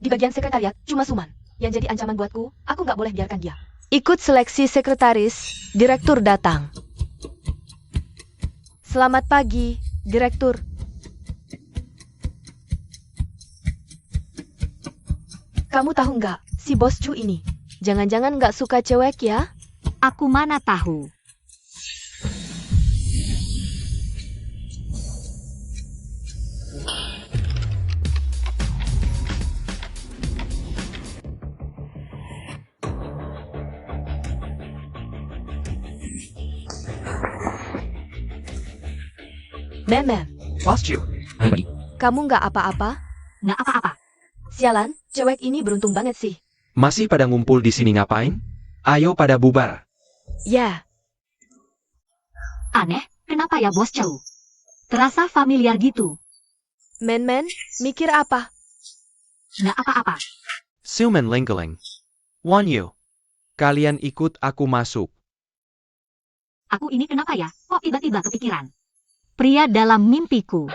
Di bagian sekretariat, cuma Suman. Yang jadi ancaman buatku, aku nggak boleh biarkan dia. Ikut seleksi sekretaris, direktur datang. Selamat pagi, direktur. Kamu tahu nggak, si Bos Chu ini? Jangan-jangan nggak suka cewek ya? Aku mana tahu. Mem. Bos Chu. Kamu nggak apa-apa? Nggak apa-apa. Sialan, cewek ini beruntung banget sih. Masih pada ngumpul di sini ngapain? Ayo pada bubar. Ya, Aneh, kenapa ya Bos Chow? Terasa familiar gitu. Men, mikir apa? Nggak apa-apa. Suman Lingkeling. Wan Yu. Kalian ikut aku masuk. Aku ini kenapa ya? Kok tiba-tiba kepikiran? Pria dalam mimpiku.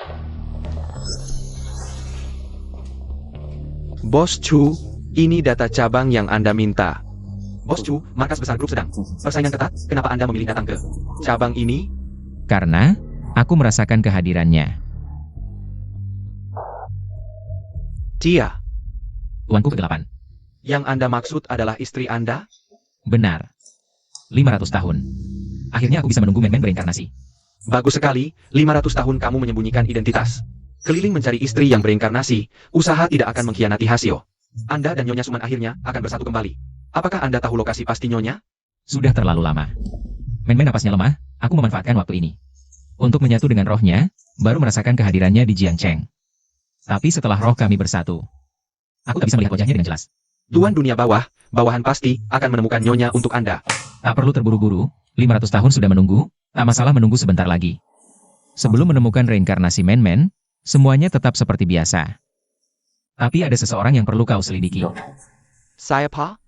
Bos Chu, ini data cabang yang Anda minta. Bos Chu, markas besar grup sedang. Persaingan ketat, kenapa Anda memilih datang ke cabang ini? Karena aku merasakan kehadirannya. Dia. Tuanku ke-8. Yang Anda maksud adalah istri Anda? Benar. 500 tahun. Akhirnya aku bisa menunggu men-men bereinkarnasi. Bagus sekali, 500 tahun kamu menyembunyikan identitas. Keliling mencari istri yang bereinkarnasi, usaha tidak akan mengkhianati hasil. Anda dan Nyonya Suman akhirnya akan bersatu kembali. Apakah Anda tahu lokasi pasti Nyonya? Sudah terlalu lama. Men-men napasnya lemah, aku memanfaatkan waktu ini. Untuk menyatu dengan rohnya, baru merasakan kehadirannya di Jiangcheng. Tapi setelah roh kami bersatu, aku tak bisa melihat wajahnya dengan jelas. Tuan dunia bawah, bawahan pasti akan menemukan Nyonya untuk Anda. Tak perlu terburu-buru, 500 tahun sudah menunggu, tak masalah menunggu sebentar lagi. Sebelum menemukan reinkarnasi men-men, semuanya tetap seperti biasa. Tapi ada seseorang yang perlu kau selidiki. Saya Pa?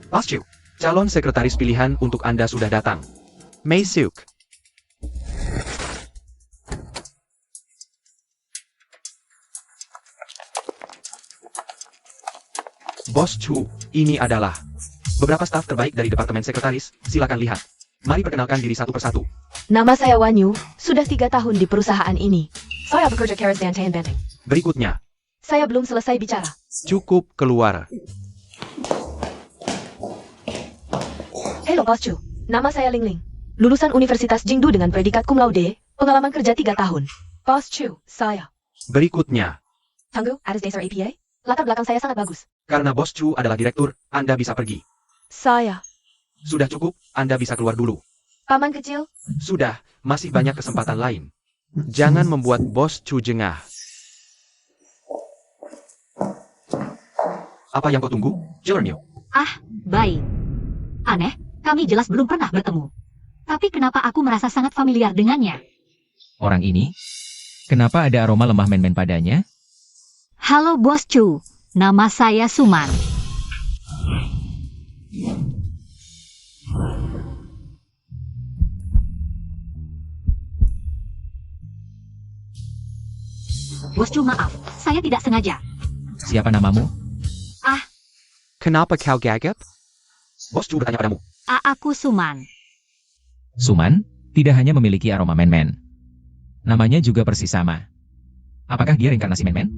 Bos Chu, calon sekretaris pilihan untuk Anda sudah datang. Mei Suk. Bos Chu, ini adalah beberapa staf terbaik dari Departemen Sekretaris, silakan lihat. Mari perkenalkan diri satu persatu. Nama saya Wan Yu, sudah 3 tahun di perusahaan ini. Saya bekerja keras dan tahan benteng. Berikutnya, Saya belum selesai bicara. cukup keluar. Halo Bos Chu, nama saya Ling Ling. Lulusan Universitas Jingdu dengan predikat cum laude, pengalaman kerja 3 tahun. Bos Chu, saya. Berikutnya, Tunggu, ada dasar APA? Latar belakang saya sangat bagus. karena Bos Chu adalah direktur, Anda bisa pergi. Saya. Sudah cukup, Anda bisa keluar dulu. Paman kecil, Sudah, masih banyak kesempatan lain. Jangan membuat Bos Chu jengah. Apa yang kau tunggu? Jelernyo. Ah, baik. Aneh, kami jelas belum pernah bertemu. Tapi kenapa aku merasa sangat familiar dengannya? Orang ini? Kenapa ada aroma lemah men-men padanya? Halo Bos Chu, nama saya Suman. Bos Chu, maaf, saya tidak sengaja. Siapa namamu? Kenapa kau gagap? Bos Chu bertanya padamu. Aku Suman. Suman, tidak hanya memiliki aroma men-men. Namanya juga persis sama. Apakah dia reinkarnasi men-men?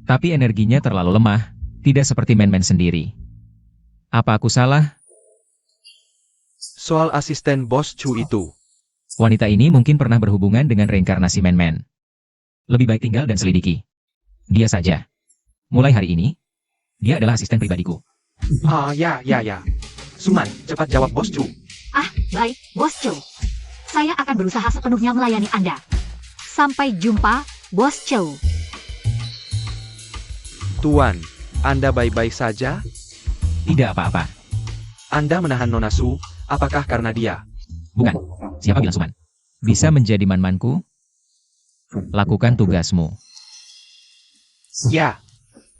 Tapi energinya terlalu lemah, tidak seperti men-men sendiri. Apa aku salah? Soal asisten Bos Chu itu. Wanita ini mungkin pernah berhubungan dengan reinkarnasi men-men. Lebih baik tinggal dan selidiki. Dia saja. Mulai hari ini, dia adalah asisten pribadiku. Ya. Suman, cepat jawab Bos Chu. Baik, Bos Chu. Saya akan berusaha sepenuhnya melayani Anda. Sampai jumpa, Bos Chu. Tuan, Anda baik-baik saja? Tidak apa-apa. Anda menahan Nona Su, apakah karena dia? Bukan. Siapa bilang Suman? Bisa menjadi man-manku? Lakukan tugasmu. Ya,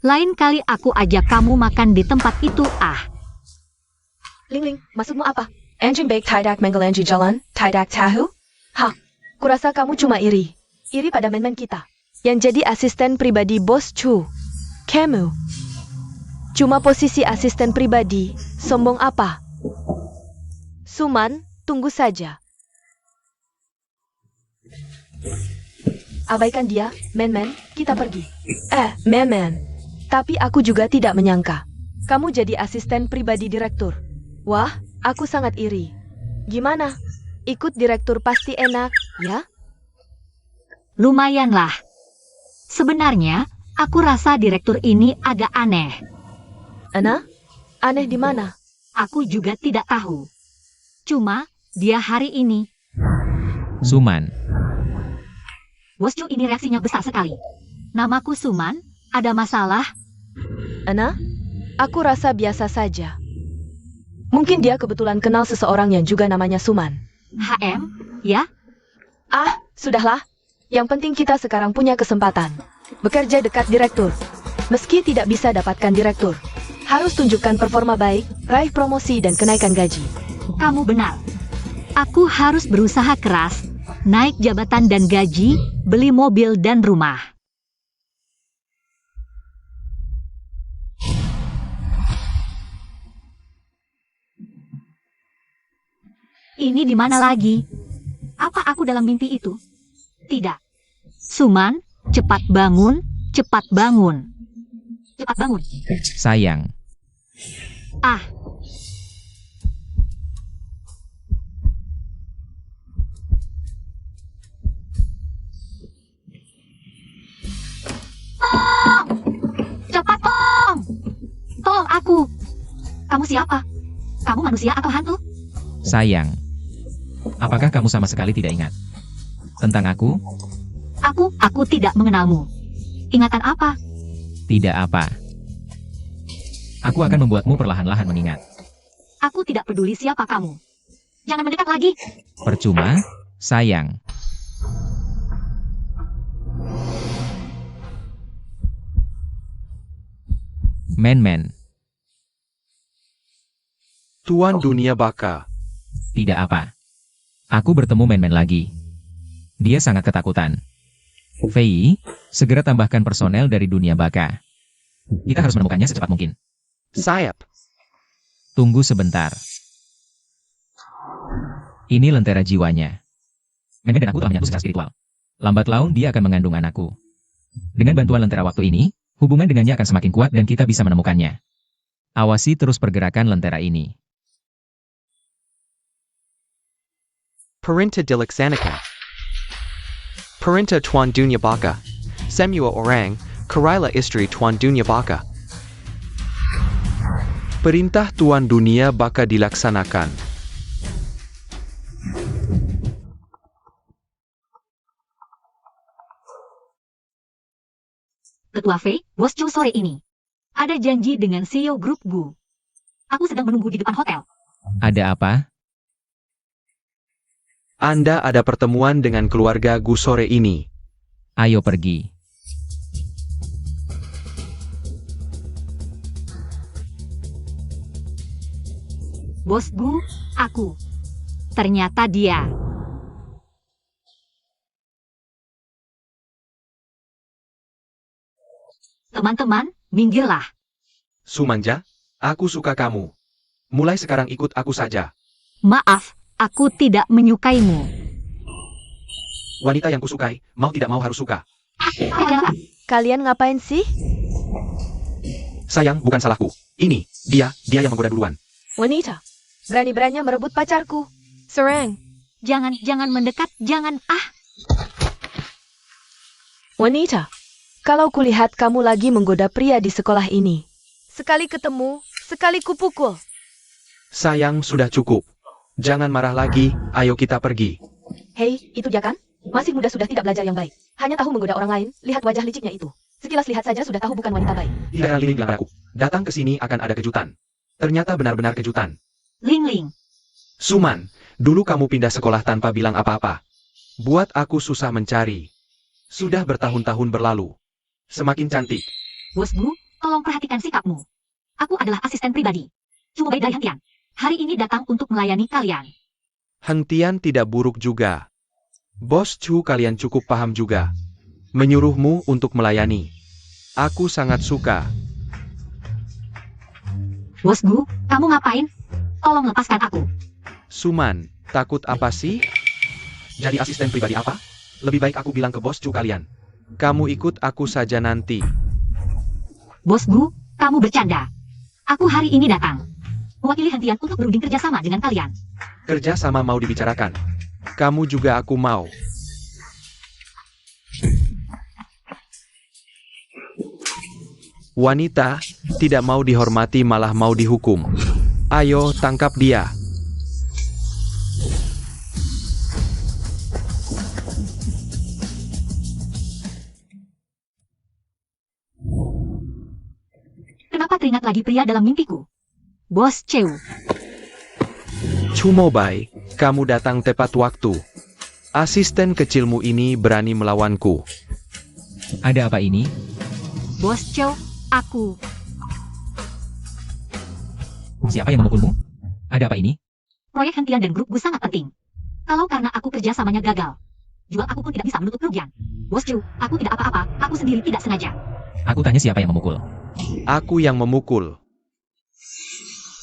Lain kali aku ajak kamu makan di tempat itu. Ling Ling, maksudmu apa? Anjing baik tidak menggelanji jalan, tidak tahu? Kurasa kamu cuma iri. iri pada men-men kita. Yang jadi asisten pribadi Bos Chu. Kamu. Cuma posisi asisten pribadi, sombong apa? Suman, tunggu saja. Abaikan dia, men-men, kita pergi. Men-men. Tapi aku juga tidak menyangka. Kamu jadi asisten pribadi direktur. Wah, aku sangat iri. Gimana? Ikut direktur pasti enak, ya? Lumayanlah. Sebenarnya, aku rasa direktur ini agak aneh. Ana? Aneh di mana? Aku juga tidak tahu. Cuma, dia hari ini. Suman, Bos Chu ini reaksinya besar sekali. Namaku Suman, ada masalah? Ana? Aku rasa biasa saja. Mungkin dia kebetulan kenal seseorang yang juga namanya Suman. HM, ya? Ah, sudahlah. Yang penting kita sekarang punya kesempatan. Bekerja dekat direktur. Meski tidak bisa dapatkan direktur, harus tunjukkan performa baik, raih promosi dan kenaikan gaji. Kamu benar. Aku harus berusaha keras, naik jabatan dan gaji, beli mobil dan rumah. Ini di mana lagi? Apa aku dalam mimpi itu? Tidak. Suman, cepat bangun, cepat bangun. Cepat bangun. sayang. Ah, cepat tolong! Tolong aku! Kamu siapa? Kamu manusia atau hantu? Sayang. Apakah kamu sama sekali tidak ingat tentang aku? Aku tidak mengenalmu. Ingatan apa? Tidak apa. Aku akan membuatmu perlahan-lahan mengingat. Aku tidak peduli siapa kamu. Jangan mendekat lagi. Percuma, sayang. Men-men, Tuan Dunia Baka. tidak apa. Aku bertemu men-men lagi. Dia sangat ketakutan. Fei, segera tambahkan personel dari dunia baka. Kita harus menemukannya secepat mungkin. Sayap. Tunggu sebentar. Ini lentera jiwanya. Men-men dan aku telah menyatu secara spiritual. Lambat laun dia akan mengandung anakku. Dengan bantuan lentera waktu ini, hubungan dengannya akan semakin kuat dan kita bisa menemukannya. Awasi terus pergerakan lentera ini. Perintah dilaksanakan. Perintah Tuan Dunia Baka. Semua orang, Karaila istri Tuan Dunia Baka. Perintah Tuan Dunia Baka dilaksanakan. Ketua Fei, Bos Chu sore ini. Ada janji dengan CEO Grup Gu. Aku sedang menunggu di depan hotel. Ada apa? Anda ada pertemuan dengan keluarga Gu sore ini. Ayo pergi. Bos Gu, aku. Ternyata dia. Teman-teman, minggirlah. Sumanja, aku suka kamu. Mulai sekarang ikut aku saja. Maaf, aku tidak menyukaimu. Wanita yang kusukai, mau tidak mau harus suka. Kalian ngapain sih? Sayang, bukan salahku. Ini, dia yang menggoda duluan. Wanita, berani-beraninya merebut pacarku. Serang. Jangan mendekat, jangan. Wanita, kalau kulihat kamu lagi menggoda pria di sekolah ini. Sekali ketemu, sekali kupukul. Sayang, sudah cukup. Jangan marah lagi, ayo kita pergi. Hei, itu dia kan? Masih muda sudah tidak belajar yang baik. Hanya tahu menggoda orang lain, lihat wajah liciknya itu. Sekilas lihat saja sudah tahu bukan wanita baik. Tidak Ling aku. Datang ke sini akan ada kejutan. Ternyata benar-benar kejutan. Ling Ling. Suman, dulu kamu pindah sekolah tanpa bilang apa-apa. Buat aku susah mencari. Sudah bertahun-tahun berlalu. Semakin cantik. Bos Gu, tolong perhatikan sikapmu. Aku adalah asisten pribadi. Cuma dari Hang Tian. Hari ini datang untuk melayani kalian. Hang Tian tidak buruk juga. Bos Chu, kalian cukup paham juga. Menyuruhmu untuk melayani. Aku sangat suka. Bos Gu, kamu ngapain? Tolong lepaskan aku. Suman, takut apa sih? Jadi asisten pribadi apa? Lebih baik aku bilang ke Bos Chu kalian. Kamu ikut aku saja nanti. Bos Gu, kamu bercanda. Aku hari ini datang. Mewakili hentian untuk berunding kerjasama dengan kalian. Kerja sama mau dibicarakan. Kamu juga aku mau. Wanita, tidak mau dihormati malah mau dihukum. Ayo, tangkap dia. Kenapa teringat lagi pria dalam mimpiku? Bos Cheu. Chumobai, kamu datang tepat waktu. Asisten kecilmu ini berani melawanku. Ada apa ini? Bos Cheu, aku. Siapa yang memukulmu? Ada apa ini? Proyek hentian dan grup Gu sangat penting. Kalau karena aku kerjasamanya gagal, juga aku pun tidak bisa menutup kerugian. Bos Cheu, aku tidak apa-apa, aku sendiri tidak sengaja. Aku tanya siapa yang memukul? Aku yang memukul.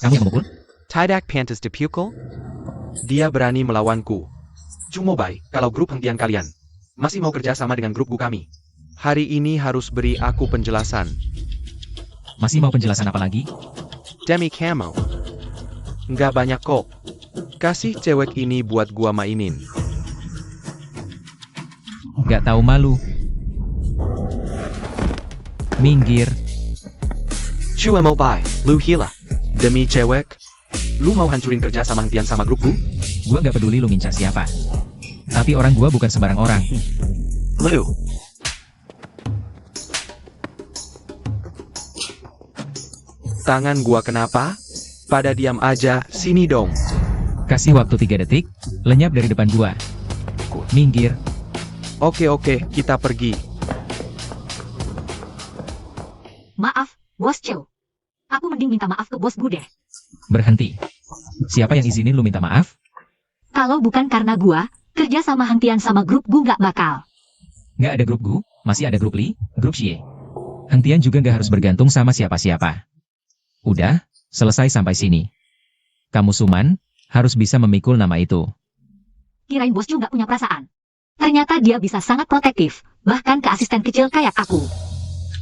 Kamu yang memukul? Tidak pantas dipukul? Dia berani melawanku. Chumobai, kalau grup hentian kalian masih mau kerja sama dengan grup Gu kami, hari ini harus beri aku penjelasan. Masih mau penjelasan apa lagi? Demi Camo. Nggak banyak kok. Kasih cewek ini buat gua mainin. Gak tahu malu. Minggir. Chumobai, lu hila. Demi cewek, lu mau hancurin kerja sama hentian sama grup Gu? Gua gak peduli lu ngincar siapa. Tapi orang gua bukan sembarang orang. Lu. Tangan gua kenapa? Pada diam aja, sini dong. Kasih waktu 3 detik, lenyap dari depan gua. Minggir. Oke, kita pergi. Maaf, Bos Cheu. Aku mending minta maaf ke Bos Gu deh. Berhenti. Siapa yang izinin lu minta maaf? Kalau bukan karena gua, kerja sama hentian sama grup Gu nggak bakal. Nggak ada grup Gu, masih ada grup Li, grup Xie. Hentian juga nggak harus bergantung sama siapa-siapa. Udah, selesai sampai sini. Kamu Suman, harus bisa memikul nama itu. Kirain Bos Gu nggak punya perasaan. Ternyata dia bisa sangat protektif, bahkan ke asisten kecil kayak aku.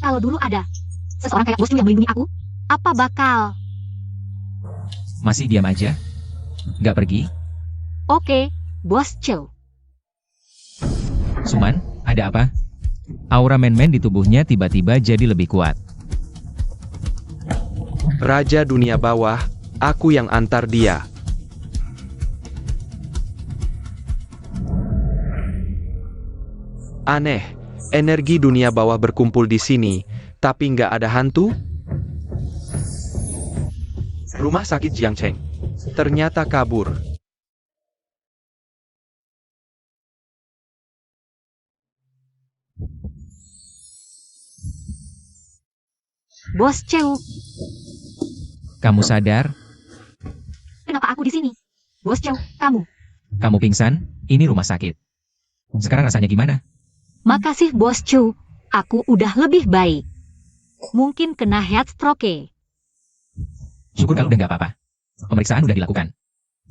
Kalau dulu ada seseorang kayak Bos Gu yang melindungi aku, apa bakal? Masih diam aja? Nggak pergi? Oke, Bos Cheu. Suman, ada apa? Aura men-men di tubuhnya tiba-tiba jadi lebih kuat. Raja dunia bawah, aku yang antar dia. Aneh, energi dunia bawah berkumpul di sini, tapi nggak ada hantu? Rumah sakit Jiangcheng. Ternyata kabur. Bos Cheu, Kamu sadar? kenapa aku di sini? Bos Cheu, kamu. Kamu pingsan? Ini rumah sakit. Sekarang rasanya gimana? Makasih Bos Cheu, aku udah lebih baik. Mungkin kena heat stroke. Syukur kalau udah nggak apa-apa. Pemeriksaan udah dilakukan.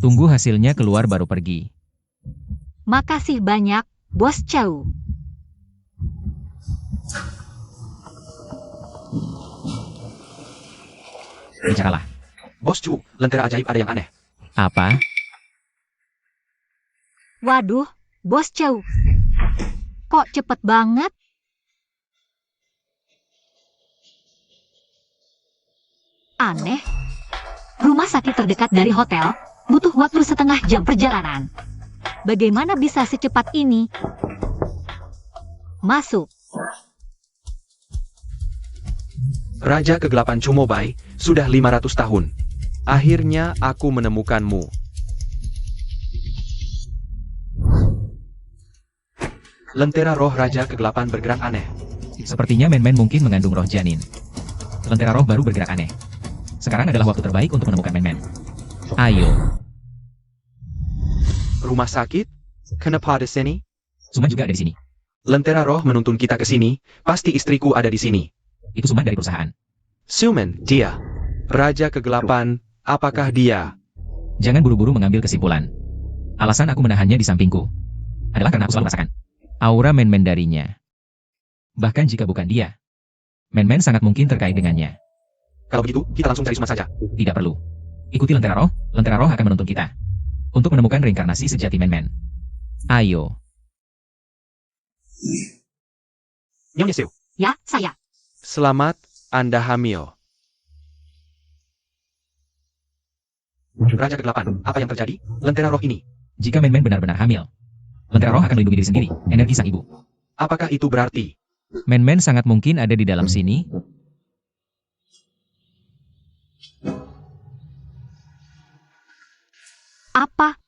Tunggu hasilnya keluar baru pergi. Makasih banyak, Bos Cheu. Bicaralah. Bos Chu, lentera ajaib ada yang aneh. Apa? Waduh, Bos Cheu. Kok cepet banget? Aneh. Rumah sakit terdekat dari hotel butuh waktu setengah jam perjalanan. Bagaimana bisa secepat ini? Masuk. Raja kegelapan Chumobai, sudah 500 tahun. Akhirnya aku menemukanmu. Lentera roh Raja kegelapan bergerak aneh. Sepertinya men-men mungkin mengandung roh janin. Lentera roh baru bergerak aneh. Sekarang adalah waktu terbaik untuk menemukan men-men. Ayo. Rumah sakit? Kenapa di sini? Suman juga ada di sini. Lentera roh menuntun kita ke sini, pasti istriku ada di sini. Itu Suman dari perusahaan. Suman, dia. Raja kegelapan, apakah dia? Jangan buru-buru mengambil kesimpulan. Alasan aku menahannya di sampingku adalah karena aku selalu merasakan aura men-men darinya. Bahkan jika bukan dia, men-men sangat mungkin terkait dengannya. Kalau begitu, kita langsung cari Suman saja. Tidak perlu. Ikuti Lentera roh akan menuntun kita untuk menemukan reinkarnasi sejati men-men. Ayo. Nyonya Seo, Ya, saya. Selamat, Anda hamil. Raja kegelapan, apa yang terjadi? Lentera roh ini. Jika men-men benar-benar hamil, Lentera roh akan melindungi diri sendiri, energi sang ibu. Apakah itu berarti? Men-men sangat mungkin ada di dalam sini. Apa?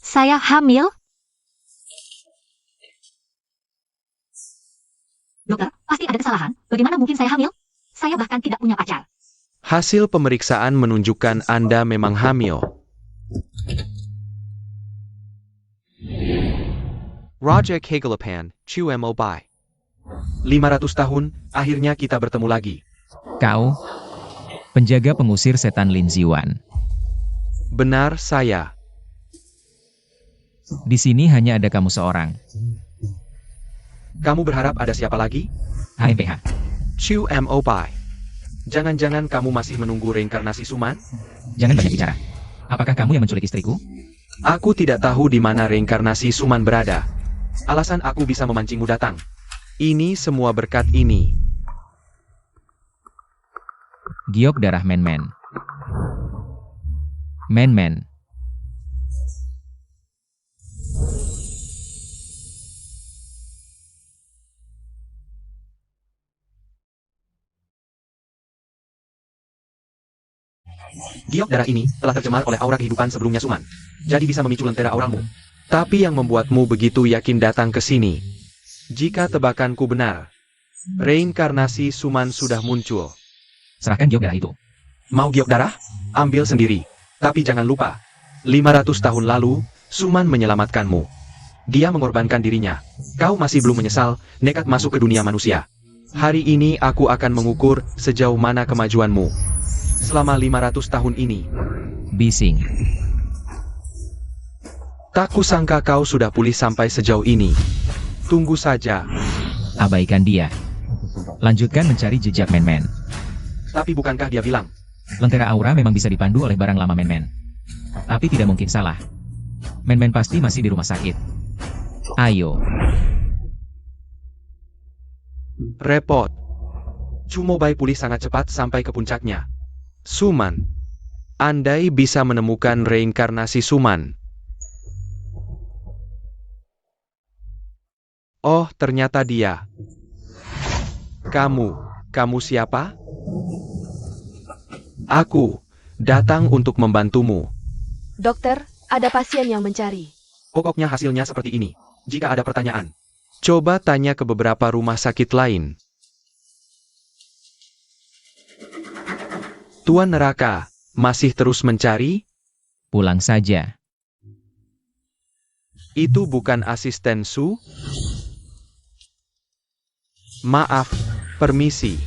Saya hamil? Dokter, pasti ada kesalahan. Bagaimana mungkin saya hamil? Saya bahkan tidak punya pacar. Hasil pemeriksaan menunjukkan Anda memang hamil. Raja Kegelapan, Chu Mo Bai. 500 tahun, akhirnya kita bertemu lagi. Kau, penjaga pengusir setan Lin Ziwan. Benar saya. Di sini hanya ada kamu seorang. Kamu berharap ada siapa lagi? HMPH. Chu Mo Bai. Jangan-jangan kamu masih menunggu reinkarnasi Suman? Jangan banyak bicara. Apakah kamu yang menculik istriku? Aku tidak tahu di mana reinkarnasi Suman berada. Alasan aku bisa memancingmu datang. Ini semua berkat ini. Giok darah men-men. Men-men. Giok darah ini telah tercemar oleh aura kehidupan sebelumnya Suman. Jadi bisa memicu lentera auramu. Tapi yang membuatmu begitu yakin datang ke sini. Jika tebakanku benar, reinkarnasi Suman sudah muncul. Serahkan giok darah itu. Mau giok darah? Ambil sendiri. Tapi jangan lupa, 500 tahun lalu, Suman menyelamatkanmu. Dia mengorbankan dirinya. Kau masih belum menyesal, nekat masuk ke dunia manusia. Hari ini aku akan mengukur sejauh mana kemajuanmu. Selama 500 tahun ini, Bising. Tak kusangka kau sudah pulih sampai sejauh ini. Tunggu saja. Abaikan dia. Lanjutkan mencari jejak men-men. tapi bukankah dia bilang, Lentera aura memang bisa dipandu oleh barang lama men-men. Tapi tidak mungkin salah. Men-men pasti masih di rumah sakit. Ayo. Repot. Chumo Bai pulih sangat cepat sampai ke puncaknya. Suman. Andai bisa menemukan reinkarnasi Suman. Oh, ternyata dia. Kamu siapa? Aku datang untuk membantumu. Dokter, ada pasien yang mencari. Pokoknya hasilnya seperti ini. Jika ada pertanyaan, Coba tanya ke beberapa rumah sakit lain. Tuan Neraka, masih terus mencari? Pulang saja. Itu bukan asisten Su? Maaf, permisi.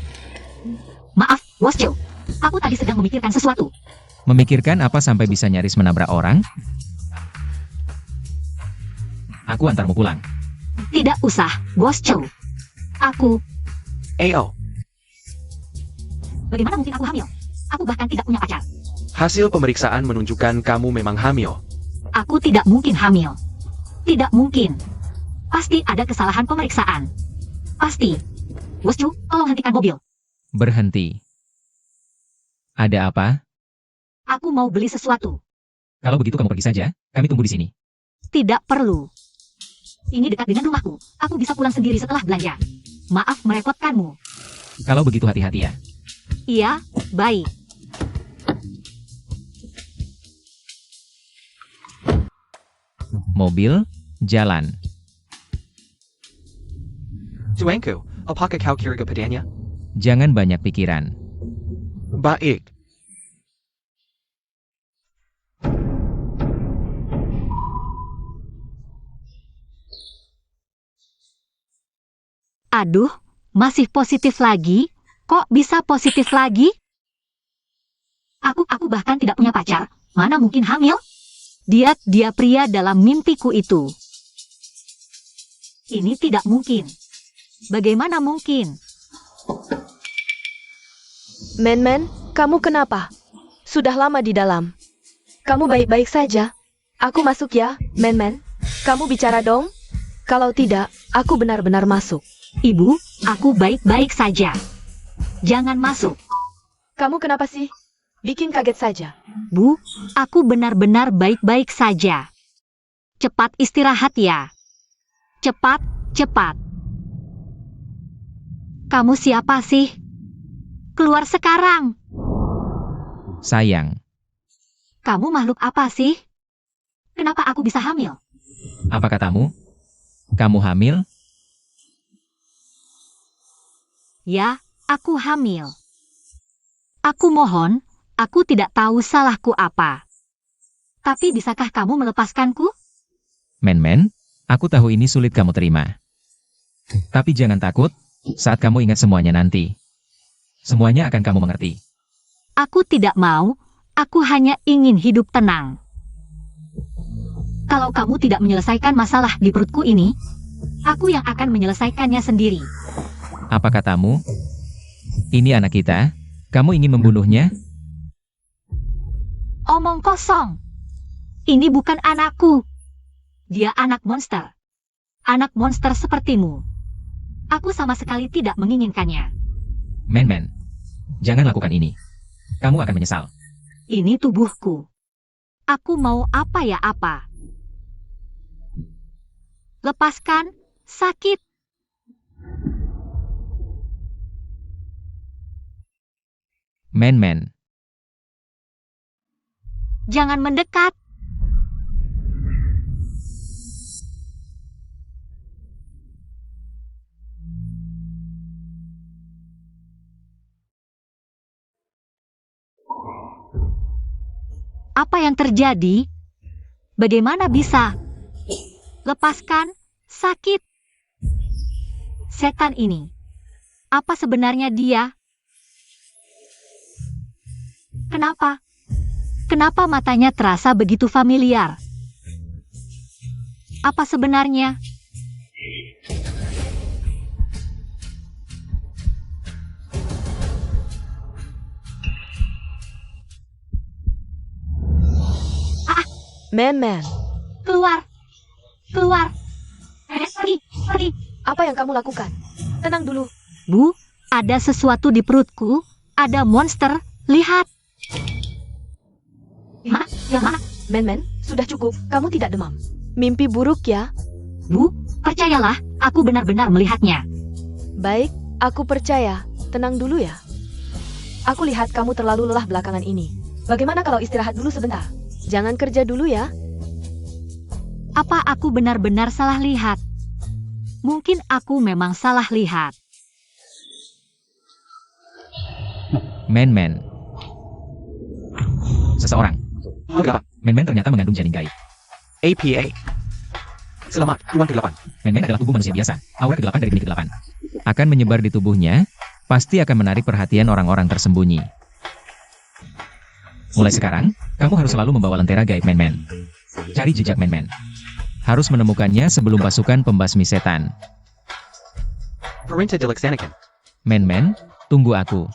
Maaf, Bos Joe. Aku tadi sedang memikirkan sesuatu. Memikirkan apa sampai bisa nyaris menabrak orang? Aku antarmu pulang. Tidak usah, Bos Joe. Aku, Ayo, bagaimana mungkin aku hamil? Aku bahkan tidak punya pacar. hasil pemeriksaan menunjukkan kamu memang hamil. Aku tidak mungkin hamil. Tidak mungkin. Pasti ada kesalahan pemeriksaan. Pasti. Bos Joe, tolong hentikan mobil. Berhenti. Ada apa? Aku mau beli sesuatu. Kalau begitu kamu pergi saja, kami tunggu di sini. Tidak perlu. Ini dekat dengan rumahku. Aku bisa pulang sendiri setelah belanja. Maaf merepotkanmu. Kalau begitu hati-hati ya. Iya, baik. Mobil, jalan. Tuanku, apakah kau kira kepadanya? Jangan banyak pikiran. Baik. Aduh, masih positif lagi? Kok bisa positif lagi? Aku bahkan tidak punya pacar. Mana mungkin hamil? Dia pria dalam mimpiku itu. Ini tidak mungkin. Bagaimana mungkin? Men, kamu kenapa? Sudah lama di dalam. Kamu baik-baik saja? Aku masuk ya, Men. Kamu bicara dong? Kalau tidak, aku benar-benar masuk. Ibu, aku baik-baik saja. Jangan masuk. Kamu kenapa sih? Bikin kaget saja. Bu, aku benar-benar baik-baik saja. Cepat istirahat ya. Cepat. Kamu siapa sih? Keluar sekarang. Sayang, Kamu makhluk apa sih? Kenapa aku bisa hamil? apa katamu? Kamu hamil? Ya, aku hamil. Aku mohon, aku tidak tahu salahku apa. Tapi bisakah kamu melepaskanku? Men, aku tahu ini sulit kamu terima. Tapi jangan takut, saat kamu ingat semuanya nanti. Semuanya akan kamu mengerti. Aku tidak mau, aku hanya ingin hidup tenang. Kalau kamu tidak menyelesaikan masalah di perutku ini, aku yang akan menyelesaikannya sendiri. Apa katamu? Ini anak kita, kamu ingin membunuhnya? Omong kosong. Ini bukan anakku. Dia anak monster. Anak monster sepertimu. Aku sama sekali tidak menginginkannya. Men, jangan lakukan ini. Kamu akan menyesal. Ini tubuhku. Aku mau apa ya apa. Lepaskan, sakit. Men. Jangan mendekat. Apa yang terjadi? Bagaimana bisa? Lepaskan, sakit. Setan ini. Apa sebenarnya dia? Kenapa? Kenapa matanya terasa begitu familiar? Apa sebenarnya? Men, Keluar! Keluar! Pergi! apa yang kamu lakukan? Tenang dulu. Bu, ada sesuatu di perutku. Ada monster. Lihat. Yang mana? Men, sudah cukup. Kamu tidak demam. Mimpi buruk ya? Bu, percayalah, aku benar-benar melihatnya. Baik, aku percaya. Tenang dulu ya. Aku lihat kamu terlalu lelah belakangan ini. Bagaimana kalau istirahat dulu sebentar? Jangan kerja dulu ya. Apa aku benar-benar salah lihat? Mungkin aku memang salah lihat. Men. Seseorang. Men ternyata mengandung janin gaib. APA. Selamat, Tuan ke-8. Men adalah tubuh manusia biasa. Aura ke-8 dari benih ke-8. Akan menyebar di tubuhnya, pasti akan menarik perhatian orang-orang tersembunyi. Mulai sekarang, kamu harus selalu membawa lentera gaib Men. Cari jejak Men. Harus menemukannya sebelum pasukan pembasmi setan. Perinta dilaksanakan. Men, tunggu aku.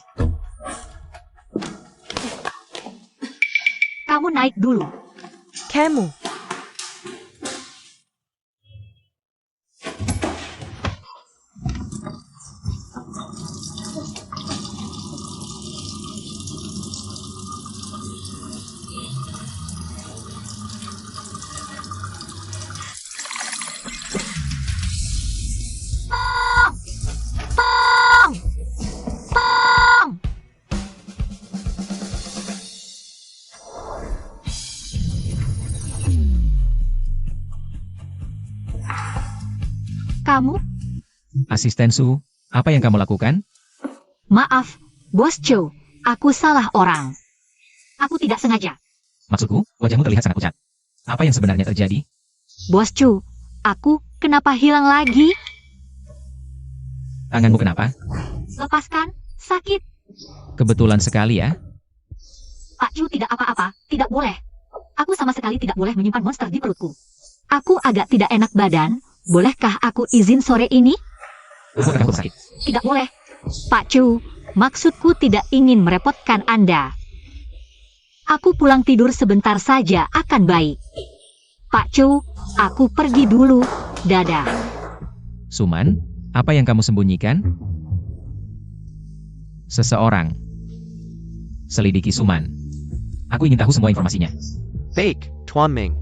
Kamu naik dulu. Kamu. Kamu? Asisten Su, apa yang kamu lakukan? Maaf, Bos Joe. Aku salah orang. Aku tidak sengaja. Maksudku, wajahmu terlihat sangat pucat. Apa yang sebenarnya terjadi? Bos Joe, aku kenapa hilang lagi? Tanganmu kenapa? Lepaskan, sakit. Kebetulan sekali ya. Pak Chu tidak apa-apa, tidak boleh. Aku sama sekali tidak boleh menyimpan monster di perutku. Aku agak tidak enak badan, bolehkah aku izin sore ini? Aku sakit. Tidak boleh. Pak Chu, maksudku tidak ingin merepotkan Anda. Aku pulang tidur sebentar saja akan baik. Pak Chu, aku pergi dulu. Dadah. Suman, apa yang kamu sembunyikan? Seseorang. Selidiki Suman. Aku ingin tahu semua informasinya. Baik, Tuan Meng.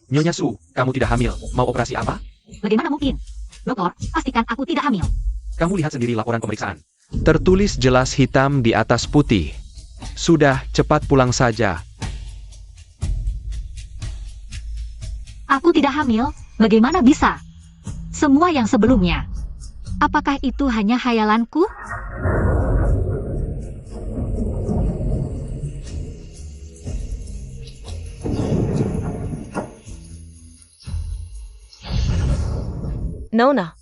Nyonya Su, kamu tidak hamil. Mau operasi apa? Bagaimana mungkin? Dokter, pastikan aku tidak hamil. Kamu lihat sendiri laporan pemeriksaan. Tertulis jelas hitam di atas putih. Sudah, cepat pulang saja. Aku tidak hamil, bagaimana bisa? Semua yang sebelumnya. Apakah itu hanya hayalanku? Nona.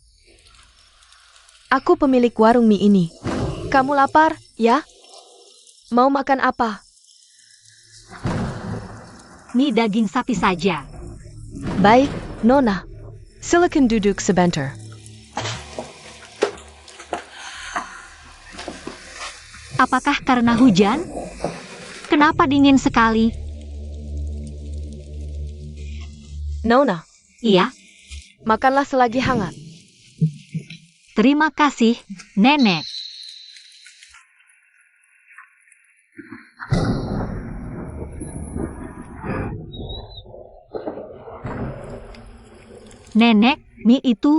Aku pemilik warung mie ini. Kamu lapar, ya? Mau makan apa? Mie daging sapi saja. Baik, Nona. Silakan duduk sebentar. Apakah karena hujan? Kenapa dingin sekali? Nona, Iya, makanlah selagi hangat. terima kasih, Nenek. Nenek, mie itu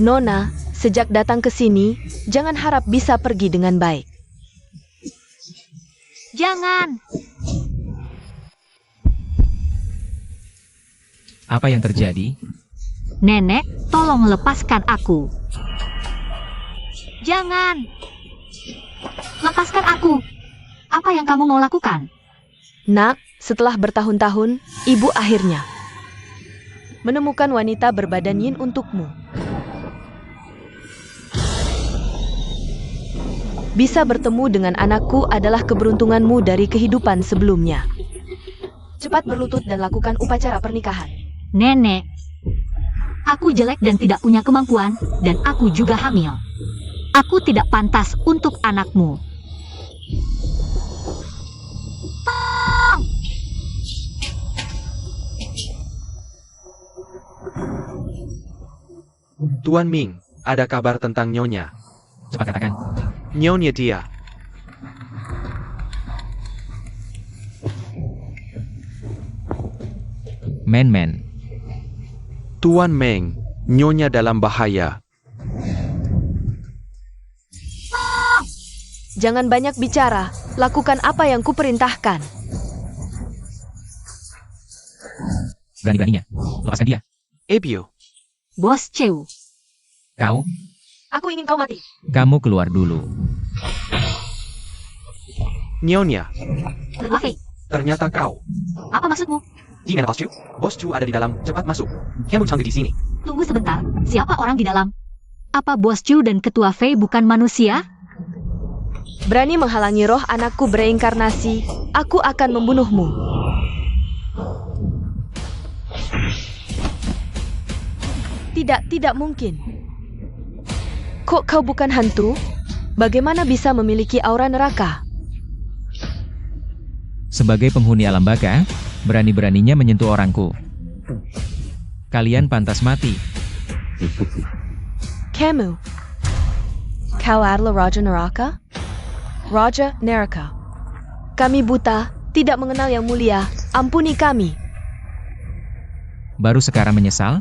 Nona, sejak datang ke sini, jangan harap bisa pergi dengan baik. jangan. Apa yang terjadi? Nenek, tolong lepaskan aku. Jangan. Lepaskan aku. Apa yang kamu mau lakukan? Nak, setelah bertahun-tahun, ibu akhirnya menemukan wanita berbadan yin untukmu. Bisa bertemu dengan anakku adalah keberuntunganmu dari kehidupan sebelumnya. Cepat berlutut dan lakukan upacara pernikahan. Nenek, aku jelek dan tidak punya kemampuan, dan aku juga hamil. Aku tidak pantas untuk anakmu. Tuan Ming, ada kabar tentang Nyonya. Cepat katakan. Nyonya dia. Men. Tuan Meng, Nyonya dalam bahaya. Jangan banyak bicara, lakukan apa yang kuperintahkan. Berani-beraninya. Lepaskan dia. Ebio. Bos Chew, Kau, Aku ingin kau mati. kamu keluar dulu. Nyonya, Wahai, ternyata kau. apa maksudmu? Jingan Bos Chu. Bos Chu ada di dalam, cepat masuk. Kamu canggih di sini. Tunggu sebentar, siapa orang di dalam? Apa Bos Chew dan Ketua Fei bukan manusia? Berani menghalangi roh anakku bereinkarnasi, aku akan membunuhmu. Tidak mungkin. Kok kau bukan hantu? Bagaimana bisa memiliki aura neraka? Sebagai penghuni alam baka, berani-beraninya menyentuh orangku. Kalian pantas mati. Kamu. Kau adalah Raja Neraka? Raja Neraka. Kami buta, tidak mengenal yang mulia. Ampuni kami. Baru sekarang menyesal?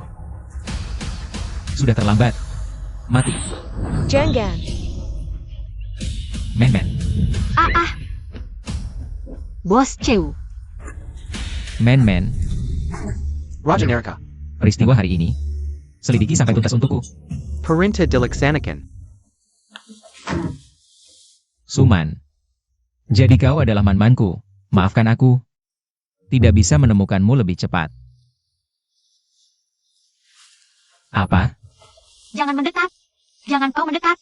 Sudah terlambat. Mati. Jangan. Men. Bos Chew, Men. Raja Neraka. Peristiwa hari ini. Selidiki sampai tuntas untukku. Perintah dilaksanakan. Suman. Jadi kau adalah manmanku. Maafkan aku. Tidak bisa menemukanmu lebih cepat. Apa? Jangan mendekat. Jangan kau mendekat.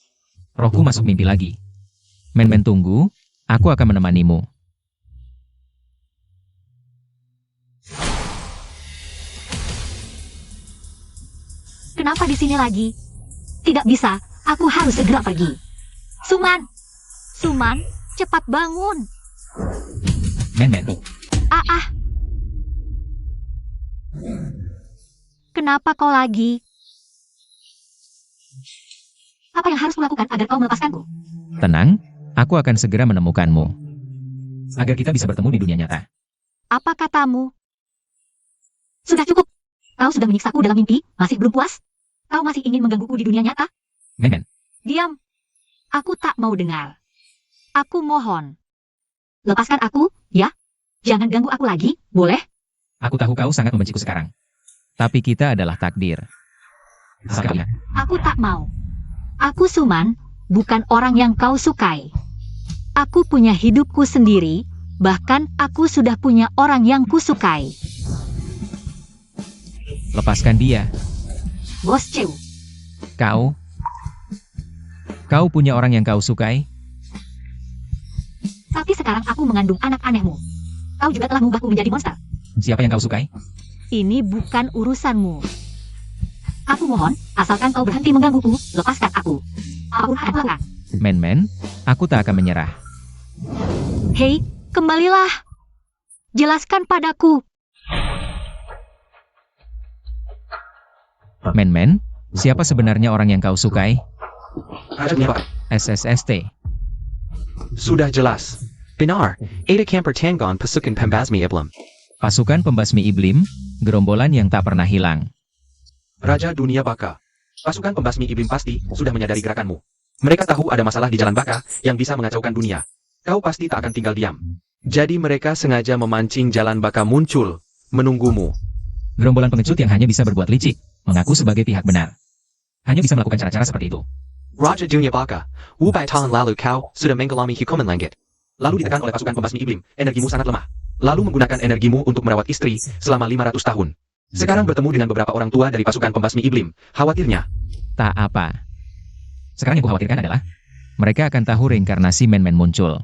Rohku masuk mimpi lagi. Men-men tunggu, aku akan menemanimu. Kenapa di sini lagi? Tidak bisa, aku harus segera pergi. Suman! Suman, cepat bangun. Men-men, Ah. Kenapa kau lagi? Apa yang harus kulakukan agar kau melepaskanku? tenang, aku akan segera menemukanmu. Agar kita bisa bertemu di dunia nyata. Apa katamu? Sudah cukup. Kau sudah menyiksaku dalam mimpi, masih belum puas? Kau masih ingin menggangguku di dunia nyata? Men-men, Diam. Aku tak mau dengar. Aku mohon. Lepaskan aku, ya? Jangan ganggu aku lagi, boleh? aku tahu kau sangat membenciku sekarang. Tapi kita adalah takdir. Asal kau ingat, Aku tak mau. Aku Suman, bukan orang yang kau sukai. Aku punya hidupku sendiri, bahkan aku sudah punya orang yang kusukai. lepaskan dia. Bos Chew, Kau punya orang yang kau sukai? tapi sekarang aku mengandung anak anehmu. Kau juga telah mengubahku menjadi monster. Siapa yang kau sukai? Ini bukan urusanmu. Aku mohon, asalkan kau berhenti menggangguku, lepaskan aku. Apapun yang aku lakukan. Men-men, aku tak akan menyerah. Hei, kembalilah. Jelaskan padaku. Men-men, siapa sebenarnya orang yang kau sukai? Raja Dunia Baka. SSST. Sudah jelas. Benar, Ada Camper Tangon Pasukan Pembasmi Iblim. Pasukan pembasmi iblim, gerombolan yang tak pernah hilang. Raja Dunia Baka. Pasukan pembasmi iblim pasti sudah menyadari gerakanmu. Mereka tahu ada masalah di Jalan Baka yang bisa mengacaukan dunia. Kau pasti tak akan tinggal diam. Jadi mereka sengaja memancing Jalan Baka muncul, menunggumu. Gerombolan pengecut yang hanya bisa berbuat licik, mengaku sebagai pihak benar. Hanya bisa melakukan cara-cara seperti itu. Raja Dunia Baka, Wubai Talan lalu kau sudah mengalami hukuman langit. Lalu ditekan oleh pasukan pembasmi iblim, energimu sangat lemah. Lalu menggunakan energimu untuk merawat istri selama 500 tahun. Sekarang bertemu dengan beberapa orang tua dari pasukan pembasmi iblim. Khawatirnya, Tak apa. Sekarang yang kukhawatirkan adalah, mereka akan tahu reinkarnasi men-men muncul.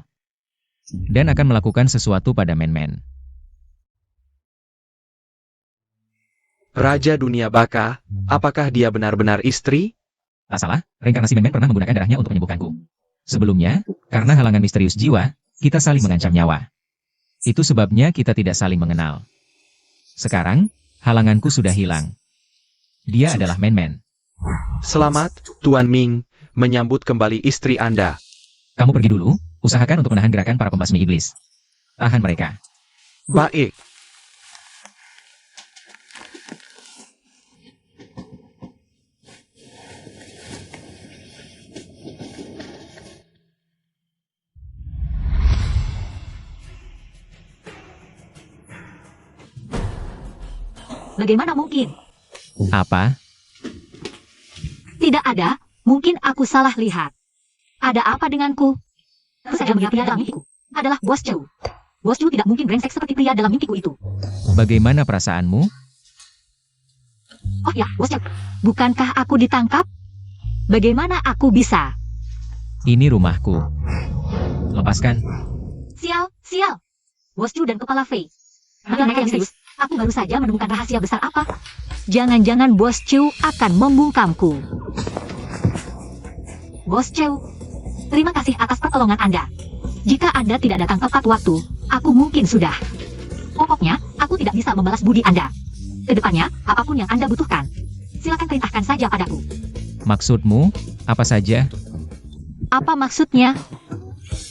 Dan akan melakukan sesuatu pada men-men. Raja Dunia Baka, apakah dia benar-benar istri? Tak salah, reinkarnasi men-men pernah menggunakan darahnya untuk menyembuhkanku. Sebelumnya, karena halangan misterius jiwa, kita saling mengancam nyawa. Itu sebabnya kita tidak saling mengenal. Sekarang, halanganku sudah hilang. Dia adalah men-men. Selamat, Tuan Ming, menyambut kembali istri Anda. Kamu pergi dulu, usahakan untuk menahan gerakan para pembasmi iblis. Tahan mereka. Baik. Bagaimana mungkin? Apa? Tidak ada, mungkin aku salah lihat. Ada apa denganku? Aku saja melihat pria dalam mimpiku. Adalah Bos Chew. Bos Chew tidak mungkin brengsek seperti pria dalam mimpiku itu. Bagaimana perasaanmu? Oh ya, Bos Chew. Bukankah aku ditangkap? Bagaimana aku bisa? Ini rumahku. Lepaskan. Sial, sial. Bos Chew dan Kepala Fei. Bagi mereka yang serius, aku baru saja menemukan rahasia besar apa. Jangan-jangan Bos Chew akan membungkamku. Bos Chew, terima kasih atas pertolongan Anda. Jika Anda tidak datang tepat waktu, aku mungkin sudah. Pokoknya, aku tidak bisa membalas budi Anda. Kedepannya, apapun yang Anda butuhkan, silakan perintahkan saja padaku. Maksudmu, apa saja? Apa maksudnya?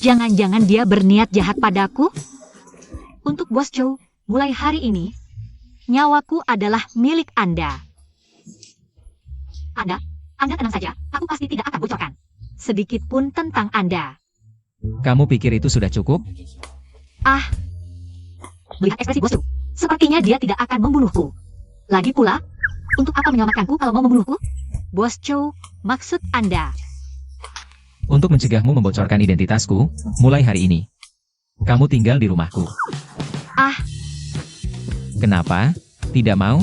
Jangan-jangan dia berniat jahat padaku? Untuk Bos Chew, mulai hari ini, nyawaku adalah milik Anda. Anda tenang saja, aku pasti tidak akan bocorkan. Sedikit pun tentang Anda. Kamu pikir itu sudah cukup? Melihat ekspresi Bos Chew, sepertinya dia tidak akan membunuhku. Lagi pula, untuk apa menyelamatkanku kalau mau membunuhku? Bos Chew, maksud Anda? Untuk mencegahmu membocorkan identitasku, mulai hari ini. Kamu tinggal di rumahku. Ah, Kenapa? Tidak mau?